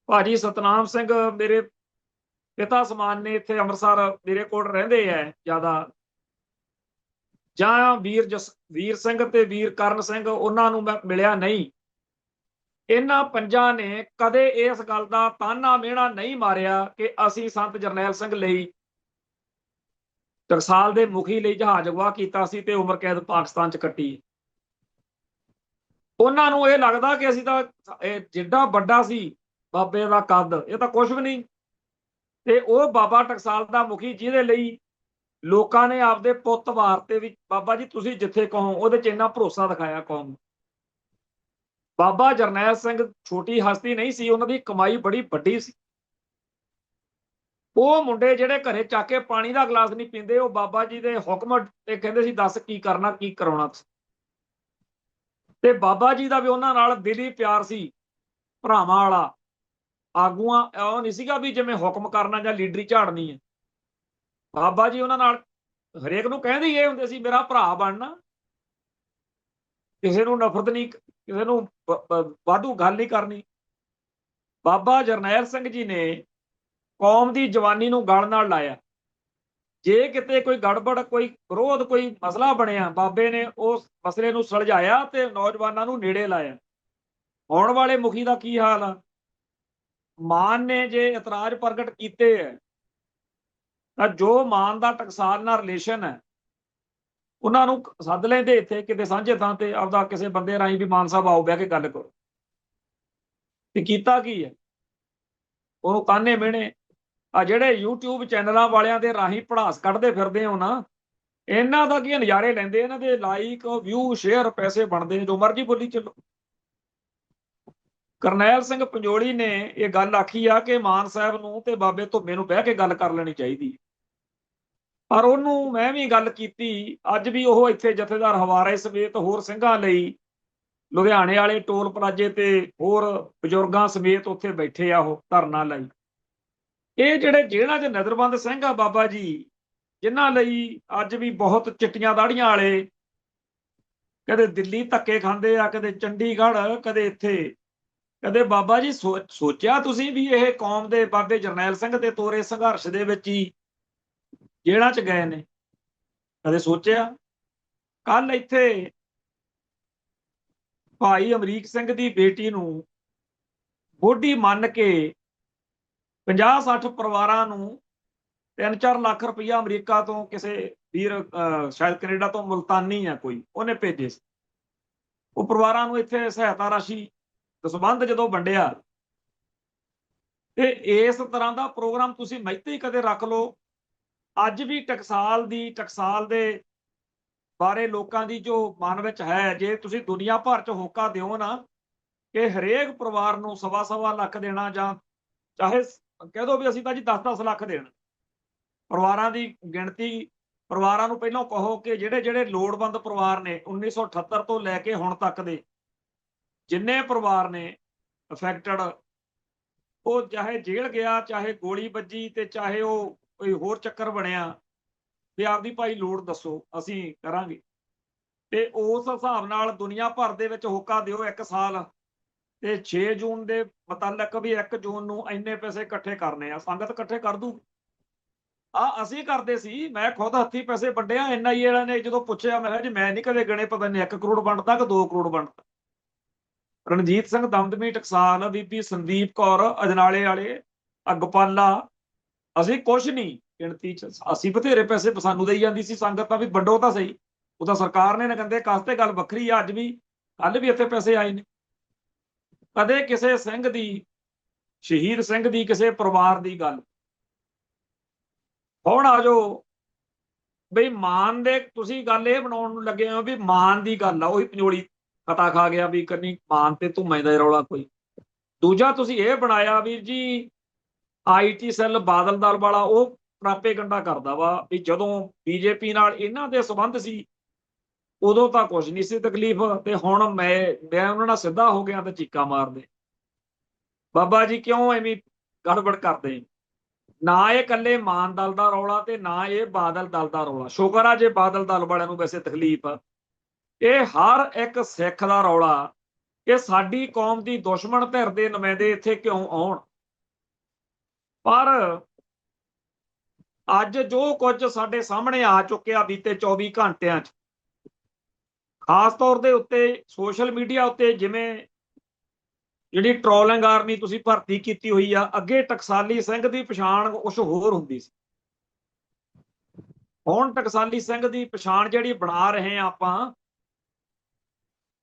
S1: ਭਾਜੀ ਸਤਨਾਮ ਸਿੰਘ ਮੇਰੇ ਪਿਤਾ ਸਮਾਨ ਨੇ, ਇੱਥੇ ਅੰਮ੍ਰਿਤਸਰ ਮੇਰੇ ਕੋਲ ਰਹਿੰਦੇ ਹੈ ਜ਼ਿਆਦਾ, ਜਾਂ ਵੀਰ ਸਿੰਘ ਤੇ ਵੀਰ ਕਰਨ ਸਿੰਘ, ਉਹਨਾਂ ਨੂੰ ਮੈਂ ਮਿਲਿਆ ਨਹੀਂ। ਇਹਨਾਂ ਪੰਜਾਂ ਨੇ ਕਦੇ ਇਸ ਗੱਲ ਦਾ ਤਾਨਾ ਮਿਹਣਾ ਨਹੀਂ ਮਾਰਿਆ ਕਿ ਅਸੀਂ ਸੰਤ ਜਰਨੈਲ ਸਿੰਘ ਲਈ, ਟਕਸਾਲ ਦੇ ਮੁਖੀ ਲਈ ਜਹਾਜ਼ ਅਗਵਾ ਕੀਤਾ ਸੀ ਤੇ ਉਮਰ ਕੈਦ ਪਾਕਿਸਤਾਨ 'ਚ ਕੱਟੀ। ਉਹਨਾਂ ਨੂੰ ਇਹ ਲੱਗਦਾ ਕਿ ਅਸੀਂ ਤਾਂ ਜਿੱਡਾ ਵੱਡਾ ਸੀ ਬਾਬੇ ਦਾ ਕੱਦ, ਇਹ ਤਾਂ ਕੁਛ ਵੀ ਨਹੀਂ। ਤੇ ਉਹ ਬਾਬਾ ਟਕਸਾਲ ਦਾ ਮੁਖੀ ਜਿਹਦੇ ਲਈ ਲੋਕਾਂ ਨੇ ਆਪਦੇ ਪੁੱਤ ਵਾਰਤੇ ਵੀ, ਬਾਬਾ ਜੀ ਤੁਸੀਂ ਜਿੱਥੇ ਕਹੋ, ਉਹਦੇ 'ਚ ਇੰਨਾ ਭਰੋਸਾ ਦਿਖਾਇਆ ਕੌਮ ਨੂੰ। ਬਾਬਾ ਜਰਨੈਲ ਸਿੰਘ ਛੋਟੀ ਹਸਤੀ ਨਹੀਂ ਸੀ, ਉਹਨਾਂ ਦੀ ਕਮਾਈ ਬੜੀ ਵੱਡੀ ਸੀ। ਉਹ ਮੁੰਡੇ ਜਿਹੜੇ ਘਰੇ ਚੱਕ ਕੇ ਪਾਣੀ ਦਾ ਗਲਾਸ ਨਹੀਂ ਪੀਂਦੇ, ਉਹ ਬਾਬਾ ਜੀ ਦੇ ਹੁਕਮ ਤੇ ਕਹਿੰਦੇ ਸੀ ਦੱਸ ਕੀ ਕਰਨਾ, ਕੀ ਕਰਾਉਣਾ। ਤੇ ਬਾਬਾ ਜੀ ਦਾ ਵੀ ਉਹਨਾਂ ਨਾਲ ਦਿਲੀ ਪਿਆਰ ਸੀ, ਭਰਾਵਾਂ ਵਾਲਾ। ਆਗੂਆਂ ਉਹ ਨਹੀਂ ਸੀਗਾ ਵੀ ਜਿਵੇਂ ਹੁਕਮ ਕਰਨਾ ਜਾਂ ਲੀਡਰੀ ਝਾੜਨੀ ਹੈ। ਬਾਬਾ ਜੀ ਉਹਨਾਂ ਨਾਲ ਹਰੇਕ ਨੂੰ ਕਹਿੰਦੇ ਇਹ ਹੁੰਦੇ ਸੀ, ਮੇਰਾ ਭਰਾ ਬਣਨਾ, ਕਿਸੇ ਨੂੰ ਨਫ਼ਰਤ ਨਹੀਂ, ਕਿਸੇ ਨੂੰ ਵਾਧੂ ਗੱਲ ਨਹੀਂ ਕਰਨੀ। ਬਾਬਾ ਜਰਨੈਲ ਸਿੰਘ ਜੀ ਨੇ ਕੌਮ ਦੀ ਜਵਾਨੀ ਨੂੰ ਗਲ ਨਾਲ ਲਾਇਆ। ਜੇ ਕਿਤੇ ਕੋਈ ਗੜਬੜ, ਕੋਈ ਵਿਰੋਧ, ਕੋਈ ਮਸਲਾ ਬਣਿਆ, ਬਾਬੇ ਨੇ ਉਸ ਮਸਲੇ ਨੂੰ ਸੁਲਝਾਇਆ ਤੇ ਨੌਜਵਾਨਾਂ ਨੂੰ ਨੇੜੇ ਲਾਇਆ। ਆਉਣ ਵਾਲੇ ਮੁਖੀ ਦਾ ਕੀ ਹਾਲ ਆ? ਮਾਨ ਨੇ ਜੇ ਇਤਰਾਜ਼ ਪ੍ਰਗਟ ਕੀਤੇ ਹੈ ਤਾਂ ਜੋ ਮਾਨ ਦਾ ਟਕਸਾਲ ਨਾਲ ਰਿਲੇਸ਼ਨ ਹੈ, ਉਹਨਾਂ ਨੂੰ ਸੱਦ ਲੈਂਦੇ ਇੱਥੇ ਕਿਤੇ ਸਾਂਝੇ ਥਾਂ ਤੇ, ਆਪਦਾ ਕਿਸੇ ਬੰਦੇ ਰਾਹੀਂ ਵੀ ਮਾਨ ਸਾਹਿਬ ਆਓ, ਬਹਿ ਕੇ ਗੱਲ ਕਰੋ। ਤੇ ਕੀਤਾ ਕੀ ਹੈ? ਉਹਨੂੰ ਤਾਨੇ ਮਿਹਣੇ। ਆ ਜਿਹੜੇ YouTube ਚੈਨਲਾਂ ਵਾਲਿਆਂ ਦੇ ਰਾਹੀਂ ਪੜਾਸ ਕੱਢਦੇ ਫਿਰਦੇ ਹੋ ਨਾ, ਇਹਨਾਂ ਦਾ ਕੀ ਨਜ਼ਾਰੇ ਲੈਂਦੇ, ਇਹਨਾਂ ਦੇ ਲਾਈਕ, ਵਿਊ, ਸ਼ੇਅਰ, ਪੈਸੇ ਬਣਦੇ, ਜੋ ਮਰਜ਼ੀ ਬੋਲੀ ਚੱਲੋ। ਕਰਨੈਲ ਸਿੰਘ ਪੰਜੋਲੀ ਨੇ ਇਹ ਗੱਲ ਆਖੀ ਆ ਕਿ ਮਾਨ ਸਾਹਿਬ ਨੂੰ ਤੇ ਬਾਬੇ ਧੁੰਮੇ ਨੂੰ ਬਹਿ ਕੇ ਗੱਲ ਕਰ ਲੈਣੀ ਚਾਹੀਦੀ। ਪਰ ਉਹਨੂੰ ਮੈਂ ਵੀ ਗੱਲ ਕੀਤੀ, ਅੱਜ ਵੀ ਉਹ ਇੱਥੇ ਜਥੇਦਾਰ ਹਵਾਰੇ ਸਮੇਤ ਹੋਰ ਸਿੰਘਾਂ ਲਈ ਲੁਧਿਆਣੇ ਵਾਲੇ ਟੋਲ ਪਲਾਜੇ ਤੇ ਹੋਰ ਬਜ਼ੁਰਗਾਂ ਸਮੇਤ ਉੱਥੇ ਬੈਠੇ ਆ, ਉਹ ਧਰਨਾ ਲਈ। ਇਹ ਜਿਹੜੇ ਜੇਲ੍ਹਾਂ 'ਚ ਨਜ਼ਰਬੰਦ ਸਿੰਘ ਆ ਬਾਬਾ ਜੀ, ਜਿਨ੍ਹਾਂ ਲਈ ਅੱਜ ਵੀ ਬਹੁਤ ਚਿੱਟੀਆਂ ਦਾੜੀਆਂ ਵਾਲੇ ਕਦੇ ਦਿੱਲੀ ਧੱਕੇ ਖਾਂਦੇ ਆ, ਕਦੇ ਚੰਡੀਗੜ੍ਹ, ਕਦੇ ਇੱਥੇ, ਕਦੇ ਬਾਬਾ ਜੀ ਸੋਚਿਆ ਤੁਸੀਂ ਵੀ ਇਹ ਕੌਮ ਦੇ ਬਾਬੇ ਜਰਨੈਲ ਸਿੰਘ ਦੇ ਤੋਰੇ ਸੰਘਰਸ਼ ਦੇ ਵਿੱਚ ਹੀ ਜੇਲ੍ਹਾਂ 'ਚ ਗਏ ਨੇ? ਕਦੇ ਸੋਚਿਆ? ਕੱਲ ਇੱਥੇ ਭਾਈ ਅਮਰੀਕ ਸਿੰਘ ਦੀ ਬੇਟੀ ਨੂੰ ਬੋਢੀ ਮੰਨ ਕੇ 50-60 ਪਰਿਵਾਰਾਂ ਨੂੰ 3-4 ਲੱਖ ਰੁਪਈਆ ਅਮਰੀਕਾ ਤੋਂ ਕਿਸੇ ਵੀਰ, ਸ਼ਾਇਦ ਕੈਨੇਡਾ ਤੋਂ, ਮੁਲਤਾਨੀ ਆ ਕੋਈ, ਉਹਨੇ ਭੇਜੇ ਸੀ। ਉਹ ਪਰਿਵਾਰਾਂ ਨੂੰ ਇੱਥੇ ਸਹਾਇਤਾ ਰਾਸ਼ੀ ਦਸਵੰਧ ਜਦੋਂ ਵੰਡਿਆ, ਤੇ ਇਸ ਤਰ੍ਹਾਂ ਦਾ ਪ੍ਰੋਗਰਾਮ ਤੁਸੀਂ ਮਹਿਤੇ ਹੀ ਕਦੇ ਰੱਖ ਲਓ। ਅੱਜ ਵੀ ਟਕਸਾਲ ਦੇ ਬਾਰੇ ਲੋਕਾਂ ਦੀ ਜੋ ਮਨ ਵਿੱਚ ਹੈ, ਜੇ ਤੁਸੀਂ ਦੁਨੀਆ ਭਰ 'ਚ ਹੋਕਾ ਦਿਓ ਨਾ ਕਿ ਹਰੇਕ ਪਰਿਵਾਰ ਨੂੰ 1.25 ਲੱਖ ਦੇਣਾ, ਜਾਂ ਚਾਹੇ ਕਹਿ ਦੋ ਵੀ ਅਸੀਂ ਤਾਂ ਜੀ 10-10 ਲੱਖ ਦੇਣਾ, ਪਰਿਵਾਰਾਂ ਦੀ ਗਿਣਤੀ, ਪਰਿਵਾਰਾਂ ਨੂੰ ਪਹਿਲਾਂ ਕਹੋ ਕਿ ਜਿਹੜੇ ਲੋੜਵੰਦ ਪਰਿਵਾਰ ਨੇ 1978 ਤੋਂ ਲੈ ਕੇ ਹੁਣ ਤੱਕ ਦੇ ਜਿੰਨੇ ਪਰਿਵਾਰ ਨੇ ਅਫੈਕਟਡ, ਉਹ ਚਾਹੇ ਜੇਲ੍ਹ ਗਿਆ, ਚਾਹੇ ਗੋਲੀ ਵੱਜੀ ਤੇ ਚਾਹੇ ਉਹ ਕੋਈ ਹੋਰ ਚੱਕਰ ਬਣਿਆ, ਵੀ ਆਪਦੀ ਭਾਈ ਲੋੜ ਦੱਸੋ ਅਸੀਂ ਕਰਾਂਗੇ। ਤੇ ਉਸ ਹਿਸਾਬ ਨਾਲ ਦੁਨੀਆ ਭਰ ਦੇ ਵਿੱਚ ਹੋਕਾ ਦਿਓ 1 ਸਾਲ, ਤੇ 6 ਜੂਨ ਦੇ ਮੁਤਲਕ ਵੀ 1 ਜੂਨ ਨੂੰ ਇੰਨੇ ਪੈਸੇ ਇਕੱਠੇ ਕਰਨੇ ਆ, ਸੰਗਤ ਇਕੱਠੇ ਕਰ ਦੂ। ਅਸੀਂ ਕਰਦੇ ਸੀ, ਮੈਂ ਖੁਦ ਹੱਥੀਂ ਪੈਸੇ ਵੰਡਿਆ। NIA ਵਾਲਿਆਂ ਨੇ ਜਦੋਂ ਪੁੱਛਿਆ, ਮੈਂ ਕਿਹਾ ਜੀ ਮੈਂ ਨਹੀਂ ਕਦੇ ਗਣੇ, ਪਤਾ ਨਹੀਂ 1 ਕਰੋੜ ਵੰਡਤਾ ਕਿ 2 ਕਰੋੜ ਵੰਡਤਾ। ਰਣਜੀਤ ਸਿੰਘ ਦਮਦਮੀ ਟਕਸਾਲ, ਬੀਬੀ ਸੰਦੀਪ ਕੌਰ ਅਜਨਾਲੇ ਵਾਲੇ, ਅਗਪਾਲਾ, ਅਸੀਂ ਕੁਛ ਨਹੀਂ ਗਿਣਤੀ ਚ, ਅਸੀਂ ਬਥੇਰੇ ਪੈਸੇ ਸਾਨੂੰ ਦੇਈ ਜਾਂਦੀ ਸੀ ਸੰਗਤ, ਤਾਂ ਵੀ ਵੰਡੋ ਤਾਂ ਸਹੀ। ਉਹ ਤਾਂ ਸਰਕਾਰ ਨੇ ਕਹਿੰਦੇ ਕਾਸਤੇ, ਗੱਲ ਵੱਖਰੀ ਆ। ਅੱਜ ਵੀ ਕੱਲ ਵੀ ਇੱਥੇ ਪੈਸੇ ਆਏ ਨੇ। ਕਦੇ ਕਿਸੇ ਸਿੰਘ ਦੀ, ਸ਼ਹੀਦ ਸਿੰਘ ਦੀ, ਕਿਸੇ ਪਰਿਵਾਰ ਦੀ ਗੱਲ। ਹੁਣ ਆ ਜਾਓ ਬਈ ਮਾਨ ਦੇ, ਤੁਸੀਂ ਗੱਲ ਇਹ ਬਣਾਉਣ ਨੂੰ ਲੱਗੇ ਹੋ ਵੀ ਮਾਨ ਦੀ ਗੱਲ ਆ, ਉਹੀ ਪੰਜੋਲੀ ਪਤਾ ਖਾ ਗਿਆ ਵੀ ਕੰਨੀ ਮਾਨ ਤੇ ਧੂਮੇ ਦਾ ਰੌਲਾ ਕੋਈ। ਦੂਜਾ ਤੁਸੀਂ ਇਹ ਬਣਾਇਆ ਵੀਰ ਜੀ, IT ਸੈੱਲ ਬਾਦਲ ਦਲ ਵਾਲਾ, ਉਹ ਪ੍ਰਾਪੇਗੰਡਾ ਕਰਦਾ ਵਾ ਵੀ ਜਦੋਂ BJP ਨਾਲ ਇਹਨਾਂ ਦੇ ਸੰਬੰਧ ਸੀ ਉਦੋਂ ਤਾਂ ਕੁਝ ਨਹੀਂ ਸੀ ਤਕਲੀਫ, ਤੇ ਹੁਣ ਮੈਂ ਉਹਨਾਂ ਨਾਲ ਸਿੱਧਾ ਹੋ ਗਿਆ ਤੇ ਚੀਕਾਂ ਮਾਰਦੇ। ਬਾਬਾ ਜੀ ਕਿਉਂ ਐਵੇਂ ਗੜਬੜ ਕਰਦੇ? ਨਾ ਇਹ ਇਕੱਲੇ ਮਾਨ ਦਲ ਦਾ ਰੌਲਾ ਤੇ ਨਾ ਇਹ ਬਾਦਲ ਦਲ ਦਾ ਰੌਲਾ। ਸ਼ੁਕਰ ਆ ਜੇ ਬਾਦਲ ਦਲ ਵਾਲਿਆਂ ਨੂੰ ਵੈਸੇ ਤਕਲੀਫ ਆ, ਇਹ ਹਰ ਇੱਕ ਸਿੱਖ ਦਾ ਰੌਲਾ ਕਿ ਸਾਡੀ ਕੌਮ ਦੀ ਦੁਸ਼ਮਣ ਧਿਰ ਦੇ ਨੁਮਾਇੰਦੇ ਇੱਥੇ ਕਿਉਂ ਆਉਣ। ਪਰ ਅੱਜ ਜੋ ਕੁਝ ਸਾਡੇ ਸਾਹਮਣੇ ਆ ਚੁੱਕਿਆ ਬੀਤੇ 24 ਘੰਟਿਆਂ 'ਚ, ਖਾਸ ਤੌਰ ਦੇ ਉੱਤੇ ਸੋਸ਼ਲ ਮੀਡੀਆ ਉੱਤੇ, ਜਿਵੇਂ ਜਿਹੜੀ ਟ੍ਰੋਲਿੰਗ ਆਰਮੀ ਤੁਸੀਂ ਭਰਤੀ ਕੀਤੀ ਹੋਈ ਆ। ਅੱਗੇ ਟਕਸਾਲੀ ਸਿੰਘ ਦੀ ਪਛਾਣ ਕੁਛ ਹੋਰ ਹੁੰਦੀ ਸੀ, ਹੁਣ ਟਕਸਾਲੀ ਸਿੰਘ ਦੀ ਪਛਾਣ ਜਿਹੜੀ ਬਣਾ ਰਹੇ ਆ ਆਪਾਂ।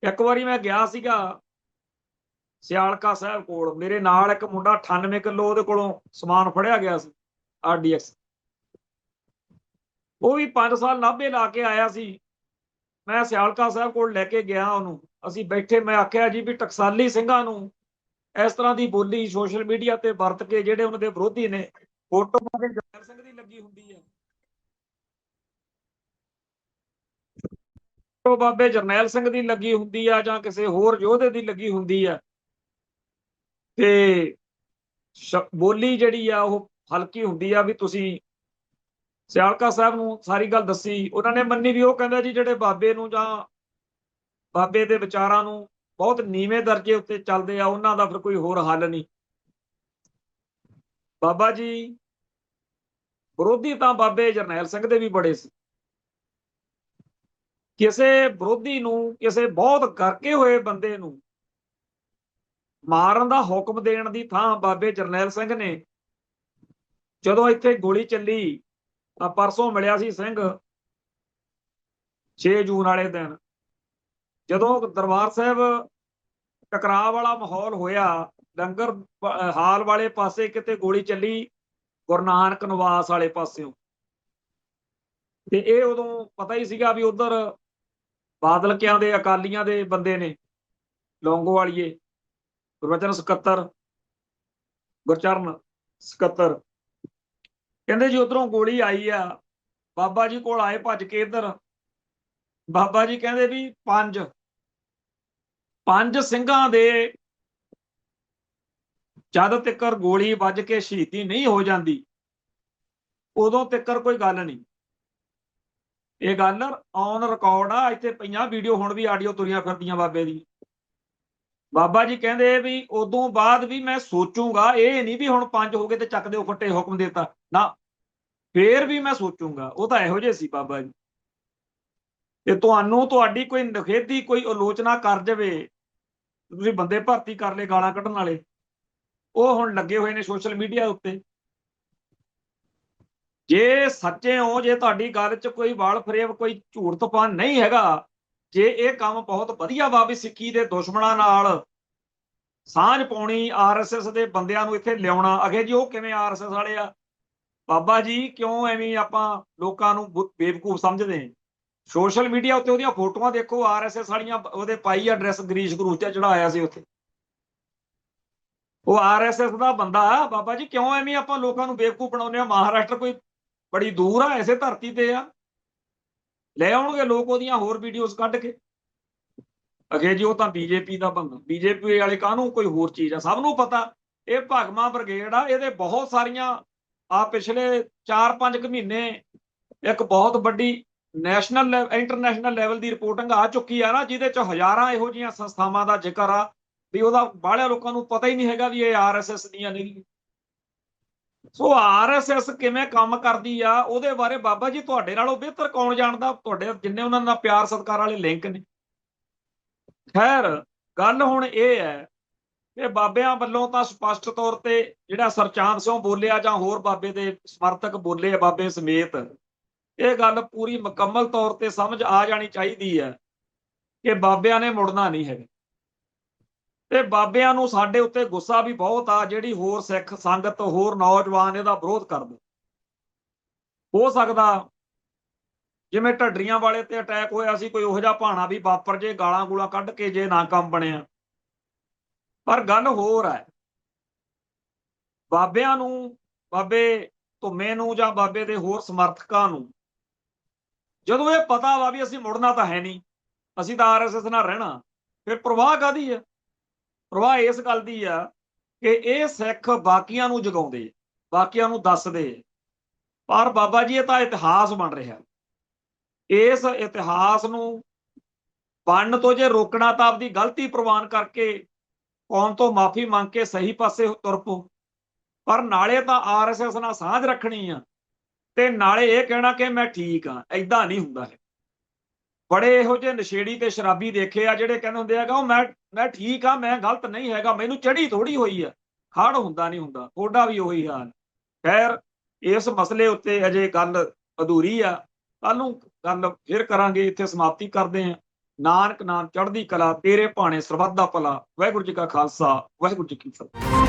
S1: ਇੱਕ ਵਾਰੀ ਮੈਂ ਗਿਆ ਸੀਗਾ ਸਿਆਲਕਾ ਸਾਹਿਬ ਕੋਲ, ਮੇਰੇ ਨਾਲ ਇੱਕ ਮੁੰਡਾ 98 ਕਿਲੋ ਉਹਦੇ ਕੋਲੋਂ ਸਮਾਨ ਫੜਿਆ ਗਿਆ ਸੀ RDX। ਉਹ ਵੀ 5 ਸਾਲ ਨਾਭੇ ਲਾ ਕੇ ਆਇਆ ਸੀ। ਮੈਂ ਸਿਆਲਕਾ ਸਾਹਿਬ ਕੋਲ ਲੈ ਕੇ ਗਿਆ ਉਹਨੂੰ, ਅਸੀਂ ਬੈਠੇ, ਮੈਂ ਆਖਿਆ ਜੀ ਵੀ ਟਕਸਾਲੀ ਸਿੰਘਾਂ ਨੂੰ ਇਸ ਤਰ੍ਹਾਂ ਦੀ ਬੋਲੀ ਸੋਸ਼ਲ ਮੀਡੀਆ ਤੇ ਵਰਤ ਕੇ ਜਿਹੜੇ ਉਹਨਾਂ ਦੇ ਵਿਰੋਧੀ ਨੇ, ਫੋਟੋ ਬਾਬੇ ਜਰਨੈਲ ਸਿੰਘ ਦੀ ਲੱਗੀ ਹੁੰਦੀ ਹੈ, ਫੋਟੋ ਬਾਬੇ ਜਰਨੈਲ ਸਿੰਘ ਦੀ ਲੱਗੀ ਹੁੰਦੀ ਆ ਜਾਂ ਕਿਸੇ ਹੋਰ ਯੋਧੇ ਦੀ ਲੱਗੀ ਹੁੰਦੀ ਆ, ਤੇ ਬੋਲੀ ਜਿਹੜੀ ਆ ਉਹ ਹਲਕੀ ਹੁੰਦੀ ਆ। ਵੀ ਤੁਸੀਂ ਸਿਆਲਕਾ ਸਾਹਿਬ ਨੂੰ ਸਾਰੀ ਗੱਲ ਦੱਸੀ, ਉਹਨਾਂ ਨੇ ਮੰਨੀ ਵੀ। ਉਹ ਕਹਿੰਦਾ ਜੀ ਜਿਹੜੇ ਬਾਬੇ ਨੂੰ ਜਾਂ ਬਾਬੇ ਦੇ ਵਿਚਾਰਾਂ ਨੂੰ ਬਹੁਤ ਨੀਵੇਂ ਦਰਜੇ ਉੱਤੇ ਚੱਲਦੇ ਆ, ਉਹਨਾਂ ਦਾ ਫਿਰ ਕੋਈ ਹੋਰ ਹੱਲ ਨਹੀਂ। ਬਾਬਾ ਜੀ ਵਿਰੋਧੀ ਤਾਂ ਬਾਬੇ ਜਰਨੈਲ ਸਿੰਘ ਦੇ ਵੀ ਬੜੇ ਸੀ। ਕਿਸੇ ਵਿਰੋਧੀ ਨੂੰ, ਕਿਸੇ ਬਹੁਤ ਕਰਕੇ ਹੋਏ ਬੰਦੇ ਨੂੰ ਮਾਰਨ ਦਾ ਹੁਕਮ ਦੇਣ ਦੀ ਥਾਂ ਬਾਬੇ ਜਰਨੈਲ ਸਿੰਘ ਨੇ, ਜਦੋਂ ਇੱਥੇ ਗੋਲੀ ਚੱਲੀ ਤਾਂ ਪਰਸੋਂ ਮਿਲਿਆ ਸੀ ਸਿੰਘ 6 ਜੂਨ ਵਾਲੇ ਦਿਨ, ਜਦੋਂ ਦਰਬਾਰ ਸਾਹਿਬ ਟਕਰਾਅ ਵਾਲਾ ਮਾਹੌਲ ਹੋਇਆ, ਲੰਗਰ ਹਾਲ ਵਾਲੇ ਪਾਸੇ ਕਿਤੇ ਗੋਲੀ ਚੱਲੀ, ਗੁਰੂ ਨਾਨਕ ਨਿਵਾਸ ਵਾਲੇ ਪਾਸਿਓਂ, ਤੇ ਇਹ ਉਦੋਂ ਪਤਾ ਹੀ ਸੀਗਾ ਵੀ ਉਧਰ ਬਾਦਲਕਿਆਂ ਦੇ, ਅਕਾਲੀਆਂ ਦੇ ਬੰਦੇ ਨੇ, ਲੌਂਗੋਵਾਲੀਏ, ਗੁਰਬਚਨ ਸਕੱਤਰ, ਗੁਰਚਰਨ ਸਕੱਤਰ। ਕਹਿੰਦੇ ਜੀ ਉਧਰੋਂ ਗੋਲੀ ਆਈ ਆ, ਬਾਬਾ ਜੀ ਕੋਲ ਆਏ ਭੱਜ ਕੇ ਇੱਧਰ। ਬਾਬਾ ਜੀ ਕਹਿੰਦੇ ਵੀ ਪੰਜ ਸਿੰਘਾਂ ਦੇ ਜਦ ਤੱਕ ਗੋਲੀ ਵੱਜ ਕੇ ਸ਼ਹੀਦੀ ਨਹੀਂ ਹੋ ਜਾਂਦੀ ਉਦੋਂ ਤੱਕ ਕੋਈ ਗੱਲ ਨਹੀਂ। ਇਹ ਗੱਲ ਔਨ ਰਿਕਾਰਡ ਆ, ਇੱਥੇ ਪਈਆਂ ਵੀਡੀਓ, ਹੁਣ ਵੀ ਆਡੀਓ ਤੁਰੀਆਂ ਫਿਰਦੀਆਂ ਬਾਬੇ ਦੀ। ਬਾਬਾ ਜੀ ਕਹਿੰਦੇ ਵੀ ਉਦੋਂ ਬਾਅਦ ਵੀ ਮੈਂ ਸੋਚੂਗਾ, ਇਹ ਨਹੀਂ ਵੀ ਹੁਣ 5 ਹੋ ਗਏ ਤੇ ਚੱਕ ਦਿਓ ਫੱਟੇ, ਹੁਕਮ ਦੇਤਾ ਨਾ, ਫੇਰ ਵੀ ਮੈਂ ਸੋਚੂਗਾ। ਉਹ ਤਾਂ ਇਹੋ ਜਿਹੇ ਸੀ ਬਾਬਾ ਜੀ। ਤੇ ਤੁਹਾਨੂੰ ਤੁਹਾਡੀ ਕੋਈ ਨਖੇਦੀ, ਕੋਈ ਆਲੋਚਨਾ ਕਰ ਜਾਵੇ, ਤੁਸੀਂ ਬੰਦੇ ਭਰਤੀ ਕਰ ਲਏ ਗਾਲਾਂ ਕੱਢਣ ਵਾਲੇ, ਉਹ ਹੁਣ ਲੱਗੇ ਹੋਏ ਨੇ ਸੋਸ਼ਲ ਮੀਡੀਆ ਉੱਤੇ। ਜੇ ਸੱਚੇ ਹੋ, ਜੇ ਤੁਹਾਡੀ ਗੱਲ 'ਚ ਕੋਈ ਵਾਲ ਫਰੇਬ, ਕੋਈ ਝੂਠ ਤੂਫਾਨ ਨਹੀਂ ਹੈਗਾ, ਜੇ ਇਹ ਕੰਮ ਬਹੁਤ ਵਧੀਆ ਵਾ ਵੀ ਸਿੱਖੀ ਦੇ ਦੁਸ਼ਮਣਾਂ ਨਾਲ ਸਾਂਝ ਪਾਉਣੀ, RSS ਦੇ ਬੰਦਿਆਂ ਨੂੰ ਇੱਥੇ ਲਿਆਉਣਾ, ਅਗੇ ਜੀ ਉਹ ਕਿਵੇਂ RSS ਵਾਲੇ ਆ? ਬਾਬਾ ਜੀ ਕਿਉਂ ਐਵੇਂ ਆਪਾਂ ਲੋਕਾਂ ਨੂੰ ਬੇਵਕੂਫ ਸਮਝਦੇ ਹਾਂ? ਸੋਸ਼ਲ ਮੀਡੀਆ ਉੱਤੇ ਉਹਦੀਆਂ ਫੋਟੋਆਂ ਦੇਖੋ, RSS ਵਾਲੀਆਂ ਉਹਦੇ ਪਾਈ ਆ ਡਰੈਸ, ਗਰੀਸ਼ ਗਰੂਸ ਤੇ ਚੜਾਇਆ ਸੀ ਉੱਥੇ, ਉਹ RSS ਦਾ ਬੰਦਾ ਆ। ਬਾਬਾ ਜੀ ਕਿਉਂ ਐਵੇਂ ਆਪਾਂ ਲੋਕਾਂ ਨੂੰ ਬੇਵਕੂਫ ਬਣਾਉਂਦੇ ਆ? ਮਹਾਰਾਸ਼ਟਰ ਕੋਈ ਬੜੀ ਦੂਰ ਆ, ਐਸੇ ਧਰਤੀ ਤੇ ਆ, ਲੈ ਆਉਣਗੇ ਲੋਕ ਉਹਦੀਆਂ ਹੋਰ ਵੀਡੀਓਜ਼ ਕੱਢ ਕੇ। ਅਗੇ ਜੀ ਉਹ ਤਾਂ BJP ਦਾ ਬੰਦਾ, BJP ਵਾਲੇ ਕਾਹਨੂੰ ਕੋਈ ਹੋਰ ਚੀਜ਼ ਆ, ਸਭ ਨੂੰ ਪਤਾ ਇਹ ਭਗਮਾ ਬ੍ਰਿਗੇਡ ਆ, ਇਹਦੇ ਬਹੁਤ ਸਾਰੀਆਂ ਪਿਛਲੇ 4-5 ਮਹੀਨੇ ਇੱਕ ਬਹੁਤ ਵੱਡੀ ਨੈਸ਼ਨਲ ਇੰਟਰਨੈਸ਼ਨਲ ਲੈਵਲ ਦੀ ਰਿਪੋਰਟਿੰਗ ਆ ਚੁੱਕੀ ਆ ਨਾ, ਜਿਹਦੇ ਚ ਹਜ਼ਾਰਾਂ ਇਹੋ ਜਿਹੀਆਂ ਸੰਸਥਾਵਾਂ ਦਾ ਜ਼ਿਕਰ ਆ ਵੀ ਉਹਦਾ ਬਾਹਲਿਆਂ ਲੋਕਾਂ ਨੂੰ ਪਤਾ ਹੀ ਨਹੀਂ ਹੈਗਾ ਵੀ ਇਹ ਆਰਐਸਐਸ ਦੀਆਂ ਨਹੀਂ। ਸੋ ਆਰਐਸਐਸ ਕਿਵੇਂ ਕੰਮ ਕਰਦੀ ਆ ਉਹਦੇ ਬਾਰੇ ਬਾਬਾ ਜੀ ਤੁਹਾਡੇ ਨਾਲੋਂ ਬਿਹਤਰ ਕੌਣ ਜਾਣਦਾ, ਤੁਹਾਡੇ ਜਿੰਨੇ ਉਹਨਾਂ ਨਾਲ ਪਿਆਰ ਸਤਿਕਾਰ ਵਾਲੇ ਲਿੰਕ ਨੇ। ਖੈਰ ਗੱਲ ਹੁਣ ਇਹ ਹੈ ਕਿ ਬਾਬਿਆਂ ਵੱਲੋਂ ਤਾਂ ਸਪਸ਼ਟ ਤੌਰ ਤੇ ਜਿਹੜਾ ਸਰਚਾਂਦ ਸਿੰਘ ਬੋਲਿਆ ਜਾਂ ਹੋਰ ਬਾਬੇ ਦੇ ਸਮਰਥਕ ਬੋਲੇ ਬਾਬੇ ਸਮੇਤ, ਇਹ ਗੱਲ ਪੂਰੀ ਮੁਕੰਮਲ ਤੌਰ ਤੇ ਸਮਝ ਆ ਜਾਣੀ ਚਾਹੀਦੀ ਹੈ ਕਿ ਬਾਬਿਆਂ ਨੇ ਮੁੜਨਾ ਨਹੀਂ ਹੈਗਾ। ਤੇ ਬਾਬਿਆਂ ਨੂੰ ਸਾਡੇ ਉੱਤੇ ਗੁੱਸਾ ਵੀ ਬਹੁਤ ਆ, ਜਿਹੜੀ ਹੋਰ ਸਿੱਖ ਸੰਗਤ ਹੋਰ ਨੌਜਵਾਨ ਇਹਦਾ ਵਿਰੋਧ ਕਰਦੇ। ਹੋ ਸਕਦਾ ਜਿਵੇਂ ਢੱਡਰੀਆਂ ਵਾਲੇ ਤੇ ਅਟੈਕ ਹੋਇਆ ਸੀ, ਕੋਈ ਉਹੋ ਜਿਹਾ ਭਾਣਾ ਵੀ ਵਾਪਰ ਜੇ, ਗਾਲਾਂ ਗੂਲਾਂ ਕੱਢ ਕੇ ਜੇ ਨਾ ਕੰਮ ਬਣਿਆ। ਪਰ ਗੱਲ ਹੋਰ ਹੈ, ਬਾਬਿਆਂ ਨੂੰ, ਬਾਬੇ ਧੁੰਮੇ ਨੂੰ ਜਾਂ ਬਾਬੇ ਦੇ ਹੋਰ ਸਮਰਥਕਾਂ ਨੂੰ ਜਦੋਂ ਇਹ ਪਤਾ ਵਾ ਵੀ ਅਸੀਂ ਮੁੜਨਾ ਤਾਂ ਹੈ ਨਹੀਂ, ਅਸੀਂ ਤਾਂ ਆਰਐਸਐਸ ਨਾਲ ਰਹਿਣਾ, ਫਿਰ ਪ੍ਰਵਾਹ ਕਾਹਦੀ ਹੈ? ਪ੍ਰਵਾਹ ਇਸ ਗੱਲ ਦੀ ਆ ਕਿ ਇਹ ਸਿੱਖ ਬਾਕੀਆਂ ਨੂੰ ਜਗਾਉਂਦੇ, ਬਾਕੀਆਂ ਨੂੰ ਦੱਸਦੇ। ਪਰ ਬਾਬਾ ਜੀ ਇਹ ਤਾਂ ਇਤਿਹਾਸ ਬਣ ਰਿਹਾ, ਇਸ ਇਤਿਹਾਸ ਨੂੰ ਬਣਨ ਤੋਂ ਜੇ ਰੋਕਣਾ ਤਾਂ ਆਪਦੀ ਗਲਤੀ ਪ੍ਰਵਾਨ ਕਰਕੇ ਕੌਮ ਤੋਂ ਮਾਫੀ ਮੰਗ ਕੇ ਸਹੀ ਪਾਸੇ ਤੁਰ ਪਓ। ਪਰ ਨਾਲੇ ਤਾਂ ਆਰਐਸਐਸ ਨਾਲ ਸਾਂਝ ਰੱਖਣੀ ਆ ਤੇ ਨਾਲੇ ਇਹ ਕਹਿਣਾ ਕਿ ਮੈਂ ਠੀਕ ਆ, ਏਦਾਂ ਨਹੀਂ ਹੁੰਦਾ ਹੈ। ਬੜੇ ਇਹੋ ਜਿਹੇ ਨਸ਼ੇੜੀ ਤੇ ਸ਼ਰਾਬੀ ਦੇਖੇ ਆ ਜਿਹੜੇ ਕਹਿੰਦੇ ਹੁੰਦੇ ਆ ਮੈਂ ਠੀਕ ਆ, ਮੈਂ ਗਲਤ ਨਹੀਂ ਹੈਗਾ, ਮੈਨੂੰ ਚੜੀ ਥੋੜੀ ਹੋਈ ਆ, ਖੜ ਹੁੰਦਾ ਨਹੀਂ ਹੁੰਦਾ। ਤੁਹਾਡਾ ਵੀ ਉਹੀ ਹਾਲ। ਖੈਰ ਇਸ ਮਸਲੇ ਉੱਤੇ ਅਜੇ ਗੱਲ ਅਧੂਰੀ ਆ, ਕੱਲ ਨੂੰ ਗੱਲ ਫਿਰ ਕਰਾਂਗੇ। ਇੱਥੇ ਸਮਾਪਤੀ ਕਰਦੇ ਹਾਂ। ਨਾਨਕ ਨਾਮ ਚੜ੍ਹਦੀ ਕਲਾ, ਤੇਰੇ ਭਾਣੇ ਸਰਬੱਤ ਦਾ ਭਲਾ। ਵਾਹਿਗੁਰੂ ਜੀ ਕਾ ਖਾਲਸਾ, ਵਾਹਿਗੁਰੂ ਜੀ ਕੀ ਫਤਿਹ।